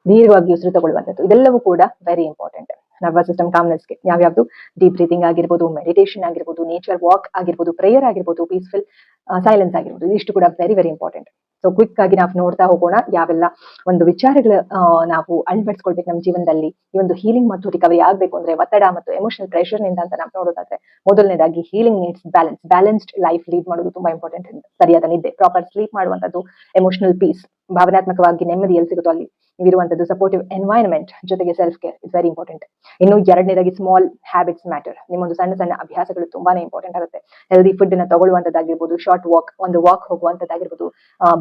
ದೀರ್ಘವಾಗಿ ಉಸಿರು ತಗೊಳ್ಳುವಂಥದ್ದು, ಇದೆಲ್ಲವೂ ಕೂಡ ವೆರಿ ಇಂಪಾರ್ಟೆಂಟ್ ನರ್ವಸ್ ಸಿಸ್ಟಮ್ ಕಾಮ್ನೆಸ್ಗೆ. ಯಾವ್ಯಾವ್ದು ಡೀಪ್ ಬ್ರೀತಿಂಗ್ ಆಗಿರ್ಬೋದು, ಮೆಡಿಟೇಷನ್ ಆಗಿರ್ಬೋದು, ನೇಚರ್ ವಾಕ್ ಆಗಿರ್ಬೋದು, ಪ್ರೇಯರ್ ಆಗಿರ್ಬೋದು, ಪೀಸ್ಫುಲ್ ಸೈಲೆನ್ಸ್ ಆಗಿರ್ಬೋದು, ಇದಿಷ್ಟು ಕೂಡ very very important. So quick ಆಗಿ ನಾವು ನೋಡ್ತಾ ಹೋಗೋಣ ಯಾವೆಲ್ಲ ಒಂದು ವಿಚಾರಗಳ ನಾವು ಅಳವಡಿಸ್ಕೊಳ್ಬೇಕು ನಮ್ಮ ಜೀವನದಲ್ಲಿ. ಈ ಒಂದು ಹೀಲಿಂಗ್ ಮತ್ತು ರಿಕವರಿ ಆಗ್ಬೇಕು ಅಂದ್ರೆ ಒತ್ತಡ ಮತ್ತು ಎಮೋಷನಲ್ ಪ್ರೆಷರ್ ನಿಂದ ಅಂತ ನಾವು ನೋಡೋದಾದ್ರೆ, ಮೊದಲನೇದಾಗಿ healing needs balanced life lead ಮಾಡೋದು ತುಂಬಾ ಇಂಪಾರ್ಟೆಂಟ್. ಸರಿಯಾದ ನಿದ್ದೆ, ಪ್ರಾಪರ್ ಸ್ಲೀಪ್ ಮಾಡುವಂತದ್ದು, ಎಮೋಷನಲ್ ಪೀಸ್, ಭಾವನಾತ್ಮಕವಾಗಿ ನೆಮ್ಮದಿ ಎಲ್ಲಿ ಸಿಗುತ್ತೋ ಅಲ್ಲಿ ಇರುವಂತದ್ದು, ಸಪೋರ್ಟಿವ್ ಎನ್ವೈರನ್ಮೆಂಟ್, ಜೊತೆಗೆ self care is very important. ಇನ್ನು ಎರಡನೇದಾಗಿ ಸ್ಮಾಲ್ ಹ್ಯಾಬಿಟ್ಸ್ ಮ್ಯಾಟರ್. ನಿಮ್ಮೊಂದು ಸಣ್ಣ ಸಣ್ಣ ಅಭ್ಯಾಸಗಳು ತುಂಬಾನೇ ಇಂಪಾರ್ಟೆಂಟ್ ಆಗುತ್ತೆ. ಹೆಲ್ದಿ ಫುಡ್ ನ ತಗೊಳ್ಳುವಂತದ್ದಾಗಿರ್ಬೋದು, ಶಾರ್ಟ್ ವಾಕ್ ಹೋಗುವಂತದ್ದಾಗಿರ್ಬೋದು,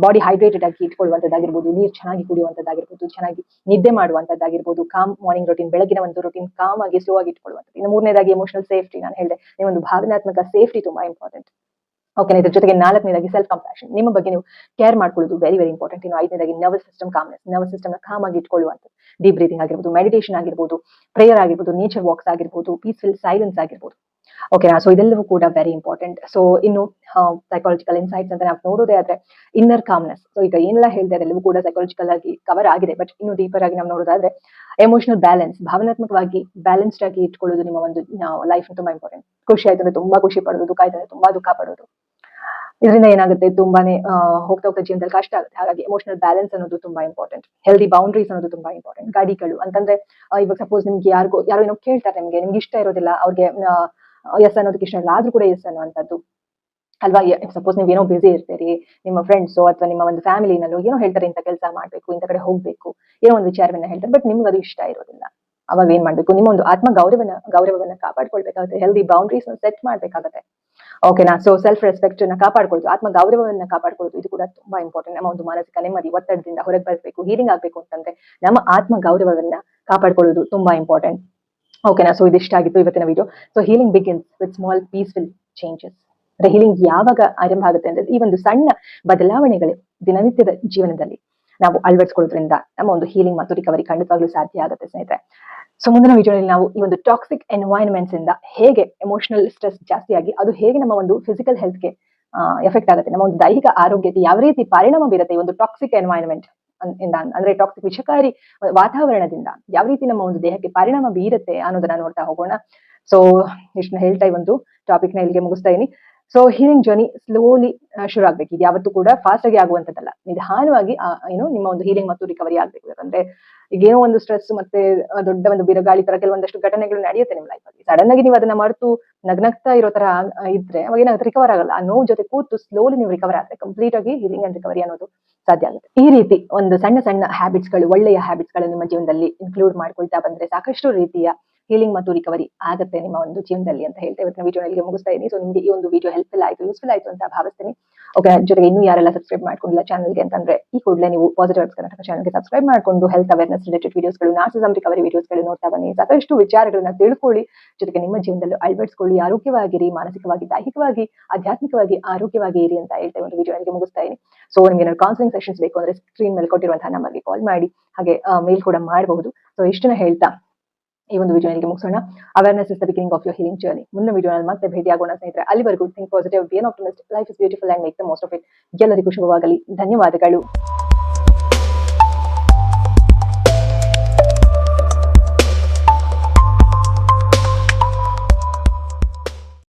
ಬಾಡಿ ಹೈಡ್ರೇಟೆಡ್ ಆಗಿ ಇಟ್ಕೊಳ್ಳುವಂತದ್ದಾಗಿರ್ಬೋದು, ನೀರು ಚೆನ್ನಾಗಿ ಕುಡಿಯುವಂತದ್ದಾಗಿರ್ಬೋದು, ಚೆನ್ನಾಗಿ ನಿದ್ದೆ ಮಾಡುವಂತದ್ದಾಗಿರ್ಬೋದು, ಕಾಮ್ ಮಾರ್ನಿಂಗ್ ರೂಟೀನ್, ಬೆಳಗಿನ ಒಂದು ರೂಟೀನ್ ಕಾಮ್ ಆಗಿ ಸ್ಲೋ ಆಗಿ ಇಟ್ಕೊಳ್ಳುವಂಥದ್ದು. ಇನ್ನು ಮೂರನೇದಾಗಿ ಎಮೋಷನಲ್ ಸೇಫ್ಟಿ, ನಾನು ಹೇಳಿದೆ ನಿಮ್ಮೊಂದು ಭಾವನಾತ್ಮಕ ಸೇಫ್ಟಿ ತುಂಬಾ ಇಂಪಾರ್ಟೆಂಟ್. ಓಕೆ, ಇದ್ರ ಜೊತೆಗೆ ನಾಲ್ಕನೇದಾಗಿ ಸೆಲ್ಫ್ ಕಂಪ್ಯಾಷನ್, ನಿಮ್ಮ ಬಗ್ಗೆ ನೀವು ಕೇರ್ ಮಾಡ್ಕೊಳ್ಳೋದು ವೆರಿ ವೆರಿ ಇಂಪಾರ್ಟೆಂಟ್. ಇನ್ನು ಐದನೇದಾಗಿ nervous system calmness, nervous system ನ ಕಾಮ್ ಆಗಿ ಇಟ್ಕೊಳ್ಳುವಂಥದ್ದು, ಡೀಪ್ ಬ್ರೀತಿಂಗ್ ಆಗಿರ್ಬೋದು, ಮೆಡಿಟೇಷನ್ ಆಗಿರ್ಬೋದು, ಪ್ರೇಯರ್ ಆಗಿರ್ಬೋದು, ನೇಚರ್ ವಾಕ್ಸ್ ಆಗಿರ್ಬೋದು, ಪೀಸ್ಫುಲ್ ಸೈಲೆನ್ಸ್ ಆಗಿರ್ಬೋದು. ಓಕೆನಾ. ಸೊ ಇದೆಲ್ಲವೂ ಕೂಡ ವೆರಿ ಇಂಪಾರ್ಟೆಂಟ್. ಸೊ ಇನ್ನು ಸೈಕಾಲಜಿಕಲ್ ಇನ್ಸೈಟ್ಸ್ ಅಂತ ನಾವು ನೋಡೋದೇ ಆದ್ರೆ ಇನ್ನರ್ ಕಾಮ್ನೆಸ್. ಸೊ ಈಗ ಏನೆಲ್ಲ ಹೇಳಿದೆ ಅದೆಲ್ಲವೂ ಕೂಡ ಸೈಕಾಲಜಿಕಲ್ ಆಗಿ ಕವರ್ ಆಗಿದೆ, ಬಟ್ ಇನ್ನು ಡೀಪರ್ ಆಗಿ ನಾವು ನೋಡೋದಾದ್ರೆ ಎಮೋಷನಲ್ ಬ್ಯಾಲೆನ್ಸ್, ಭಾವನಾತ್ಮಕವಾಗಿ ಬ್ಯಾಲೆನ್ಸ್ಡ್ ಆಗಿ ಇಟ್ಕೊಳ್ಳೋದು ನಿಮ್ಮ ಒಂದು ಲೈಫ್ ತುಂಬಾ ಇಂಪಾರ್ಟೆಂಟ್. ಖುಷಿ ಆಯ್ತು ಅಂದ್ರೆ ತುಂಬಾ ಖುಷಿ ಪಡೋದು, ದುಃಖ ಆಯ್ತು ಅಂದ್ರೆ ತುಂಬಾ ದುಃಖ ಪಡೋದು, ಇದರಿಂದ ಏನಾಗುತ್ತೆ ತುಂಬಾನೇ ಹೋಗ್ತಾ ಹೋಗ್ತಾ ಜೀವನದಲ್ಲಿ ಕಷ್ಟ ಆಗುತ್ತೆ. ಹಾಗಾಗಿ ಎಮೋಷನಲ್ ಬ್ಯಾಲೆನ್ಸ್ ಅನ್ನೋದು ತುಂಬಾ ಇಂಪಾರ್ಟೆಂಟ್. ಹೆಲ್ದಿ ಬೌಂಡ್ರೀಸ್ ಅನ್ನೋದು ತುಂಬಾ ಇಂಪಾರ್ಟೆಂಟ್. ಗಾಡಿಗಳು ಅಂತಂದ್ರೆ ಇವಾಗ ಸಪೋಸ್ ನಿಮ್ಗೆ ಯಾರೋ ಏನೋ ಕೇಳ್ತಾರೆ, ನಿಮ್ಗೆ ಇಷ್ಟ ಇರೋದಿಲ್ಲ, ಅವ್ರಿಗೆ ಎಸ್ ಅನ್ನೋದಕ್ಕೆ ಇಷ್ಟ ಇಲ್ಲ, ಆದ್ರೂ ಕೂಡ ಎಸ್ ಅನ್ನುವಂಥದ್ದು ಅಲ್ವಾ. ಸಪೋಸ್ ನೀವ್ ಏನೋ ಬಿಸಿ ಇರ್ತೀರಿ, ನಿಮ್ಮ ಫ್ರೆಂಡ್ಸೋ ಅಥವಾ ನಿಮ್ಮ ಒಂದು ಫ್ಯಾಮಿಲಿನಲ್ಲೋ ಏನೋ ಹೇಳ್ತಾರೆ, ಇಂಥ ಕೆಲಸ ಮಾಡ್ಬೇಕು, ಇಂಥ ಕಡೆ ಹೋಗ್ಬೇಕು, ಏನೋ ಒಂದು ವಿಚಾರವನ್ನ ಹೇಳ್ತಾರೆ, ಬಟ್ ನಿಮ್ಗೆ ಅದು ಇಷ್ಟ ಇರೋದಿಲ್ಲ. ಅವಾಗ ಏನ್ ಮಾಡ್ಬೇಕು, ನಿಮ್ಮ ಒಂದು ಆತ್ಮ ಗೌರವವನ್ನ ಕಾಪಾಡ್ಕೊಳ್ಬೇಕಾಗುತ್ತೆ, ಹೆಲ್ದಿ ಬೌಂಡ್ರೀಸ್ ಸೆಟ್ ಮಾಡ್ಬೇಕಾಗತ್ತೆ. ಓಕೆನಾ. ಸೊ ಸೆಲ್ಫ್ ರೆಸ್ಪೆಕ್ಟ್ ನ ಕಾಪಾಡ್ಕೊಳ್ಳೋದು, ಆತ್ಮ ಗೌರವವನ್ನ ಕಾಪಾಡ್ಕೊಳ್ಳೋದು, ಇದು ಕೂಡ ತುಂಬಾ ಇಂಪಾರ್ಟೆಂಟ್. ನಮ್ಮ ಒಂದು ಮಾನಸಿಕ ನೆಮ್ಮದಿ, ಒತ್ತಡದಿಂದ ಹೊರಗೆ ಬರಬೇಕು, ಹೀಲಿಂಗ್ ಆಗ್ಬೇಕು ಅಂತಂದ್ರೆ ನಮ್ಮ ಆತ್ಮ ಗೌರವವನ್ನ ಕಾಪಾಡ್ಕೊಳ್ಳೋದು ತುಂಬಾ ಇಂಪಾರ್ಟೆಂಟ್. ಓಕೆನಾ. ಸೊ ಇದಿಷ್ಟಾಗಿತ್ತು ಇವತ್ತಿನ video. So healing begins with small peaceful changes. Healing ಯಾವಾಗ ಆರಂಭ ಆಗುತ್ತೆ ಅಂದ್ರೆ ಈ ಒಂದು ಸಣ್ಣ ಬದಲಾವಣೆಗಳೇ ದಿನನಿತ್ಯದ ಜೀವನದಲ್ಲಿ ನಾವು ಅಳವಡಿಸ್ಕೊಳ್ಳೋದ್ರಿಂದ ನಮ್ಮ ಒಂದು ಹೀಲಿಂಗ್ ಮತ್ತು ರಿಕವರಿ ಖಂಡಿತವಾಗ್ಲೂ ಸಾಧ್ಯ ಆಗುತ್ತೆ ಸ್ನೇಹಿತರೆ. ಸೊ ಮುಂದಿನ ವಿಡಿಯೋದಲ್ಲಿ ನಾವು ಈ ಒಂದು ಟಾಕ್ಸಿಕ್ ಎನ್ವೈರನ್ಮೆಂಟ್ಸ್ ಇಂದ ಹೇಗೆ ಎಮೋಷನಲ್ ಸ್ಟ್ರೆಸ್ ಜಾಸ್ತಿ ಆಗಿ ಅದು ಹೇಗೆ ನಮ್ಮ ಒಂದು ಫಿಸಿಕಲ್ ಹೆಲ್ತ್ಗೆ ಎಫೆಕ್ಟ್ ಆಗುತ್ತೆ, ನಮ್ಮ ಒಂದು ದೈಹಿಕ ಆರೋಗ್ಯಕ್ಕೆ ಯಾವ ರೀತಿ ಪರಿಣಾಮ ಬೀರುತ್ತೆ ಈ ಒಂದು ಟಾಕ್ಸಿಕ್ ಎನ್ವೈರನ್ಮೆಂಟ್ ಇಂದ, ಅಂದ್ರೆ ಟಾಕ್ಸಿಕ್ ವಿಷಕಾರಿ ವಾತಾವರಣದಿಂದ ಯಾವ ರೀತಿ ನಮ್ಮ ಒಂದು ದೇಹಕ್ಕೆ ಪರಿಣಾಮ ಬೀರುತ್ತೆ ಅನ್ನೋದನ್ನ ನೋಡ್ತಾ ಹೋಗೋಣ. ಸೊ ಇಷ್ಟನ್ನ ಹೇಳ್ತಾ ಈ ಒಂದು ಟಾಪಿಕ್ ನ ಇಲ್ಲಿಗೆ ಮುಗಿಸ್ತಾ ಇದೀನಿ. ಸೊ ಹೀಲಿಂಗ್ ಜರ್ನಿ ಸ್ಲೋಲಿ ಶುರು ಆಗ್ಬೇಕು. ಇದು ಯಾವತ್ತೂ ಕೂಡ ಫಾಸ್ಟ್ ಆಗಿ ಆಗುವಂತದ್ದಲ್ಲ, ನಿಧಾನವಾಗಿ ನಿಮ್ಮ ಒಂದು ಹೀಲಿಂಗ್ ಮತ್ತು ರಿಕವರಿ ಆಗ್ಬೇಕು. ಯಾಕಂದ್ರೆ ಈಗೇನೋ ಒಂದು ಸ್ಟ್ರೆಸ್ ಮತ್ತೆ ದೊಡ್ಡ ಒಂದು ಬಿರುಗಾಳಿ ತರ ಕೆಲವೊಂದಷ್ಟು ಘಟನೆಗಳು ನಡೆಯುತ್ತೆ ನಿಮ್ ಲೈಫ್ ಅಲ್ಲಿ. ಸಡನ್ ಆಗಿ ನೀವು ಅದನ್ನ ಮರೆತು ನಗ್ನಗ್ತಾ ಇರೋ ತರ ಇದ್ರೆ ಅವಾಗ ಏನಾಗುತ್ತೆ, ರಿಕವರ್ ಆಗಲ್ಲ. ಆ ನೋವು ಜೊತೆ ಕೂತು ಸ್ಲೋಲಿ ನೀವು ರಿಕವರ್ ಆದ್ರೆ ಕಂಪ್ಲೀಟ್ ಆಗಿ ಹೀಲಿಂಗ್ ಅಂಡ್ ರಿಕವರಿ ಅನ್ನೋದು ಸಾಧ್ಯ ಆಗುತ್ತೆ. ಈ ರೀತಿ ಒಂದು ಸಣ್ಣ ಸಣ್ಣ ಹ್ಯಾಬಿಟ್ಸ್ ಗಳು, ಒಳ್ಳೆಯ ಹ್ಯಾಬಿಟ್ಸ್ ಗಳು ನಿಮ್ಮ ಜೀವನದಲ್ಲಿ ಇನ್ಕ್ಲೂಡ್ ಮಾಡ್ಕೊಳ್ತಾ ಬಂದ್ರೆ ಸಾಕಷ್ಟು ರೀತಿಯ ಹೀಲಿಂಗ್ ಮತ್ತು ರಿಕವರಿ ಆಗುತ್ತೆ ನಿಮ್ಮ ಒಂದು ಜೀವನದಲ್ಲಿ ಅಂತ ಹೇಳ್ತಾ ಇವತ್ತಿನ ವಿಡಿಯೋ ಇಲ್ಲಿಗೆ ಮುಗಿಸ್ತಾ ಇದ್ದೀನಿ. ಸೊ ನಿಮಗೆ ಈ ಒಂದು ವಿಡಿಯೋ ಹೆಲ್ಪ್ಫುಲ್ ಆಯ್ತು, ಯೂಸ್ಫುಲ್ ಆಯ್ತು ಅಂತ ಭಾವಿಸ್ತೀನಿ. ಓಕೆ, ಜೊತೆಗೆ ಇನ್ನೂ ಯಾರೆಲ್ಲ ಸಬ್ಸ್ಕ್ರೈಬ್ ಮಾಡ್ಕೊಂಡಿಲ್ಲ ಚಾನಲ್ಗೆ ಅಂತಂದ್ರೆ ಈ ಕೂಡಲೇ ನೀವು ಪಾಸಿಟಿವ್ ವೈಬ್ಸ್ ಕರ್ನಾಟಕ ಚಾನಲ್ಗೆ ಸಬ್ಸ್ಕ್ರೈಬ್ ಮಾಡ್ಕೊಂಡು ಹೆಲ್ತ್ ಅವೇರ್ನೆಸ್ ರಿಲೇಟೆಡ್ ವಿಡಿಯೋಸ್ಗಳು, ನಾರ್ಸಿಸಮ್ ರಿಕವರಿ ವಿಡಿಯೋಸ್ಗಳು ನೋಡ್ತಾ ಬನ್ನಿ. ಸಾಕಷ್ಟು ವಿಚಾರಗಳನ್ನ ತಿಳ್ಕೊಳ್ಳಿ, ಜೊತೆಗೆ ನಿಮ್ಮ ಜೀವನದಲ್ಲಿ ಅಳವಡಿಸಿಕೊಳ್ಳಿ. ಆರೋಗ್ಯವಾಗಿರಿ, ಮಾನಸಿಕವಾಗಿ, ದೈಹಿಕವಾಗಿ, ಆಧ್ಯಾತ್ಮಿಕವಾಗಿ ಆರೋಗ್ಯವಾಗಿ ಇರಿ ಅಂತ ಹೇಳ್ತಾ ಒಂದು ವಿಡಿಯೋ ನನಗೆ ಮುಗಿಸ್ತಾ ಇದ್ದೀನಿ. ಸೊ ನಿಮಗೆ ಏನಾದ್ರು ಕೌನ್ಸಿಲಿಂಗ್ ಸೆಷನ್ಸ್ ಬೇಕು ಅಂದ್ರೆ ಸ್ಕ್ರೀನ್ ಮೇಲೆ ಕೊಟ್ಟಿರುವಂತಹ ನಂಬರ್ಗೆ ಕಾಲ್ ಮಾಡಿ, ಹಾಗೆ ಮೇಲ್ ಕೂಡ ಮಾಡಬಹುದು. ಸೊ ಇಷ್ಟನ್ನ ಹೇಳ್ತಾ ಈ ಒಂದು ವಿಡಿಯೋ ನನಗೆ ಮುಗಿಸೋಣ. Awareness is the beginning of your healing journey. ಮುಂದಿನ ವಿಡಿಯೋನಲ್ಲಿ ಮತ್ತೆ ಭೇಟಿಯಾಗೋಣ ಸ್ನೇಹಿತರೆ. ಅಲ್ಲಿವರೆಗೂ think positive, B on optimist, life is beautiful and make the most of it. ಎಲ್ಲರಿಗೂ ಶುಭವಾಗಲಿ. ಧನ್ಯವಾದಗಳು.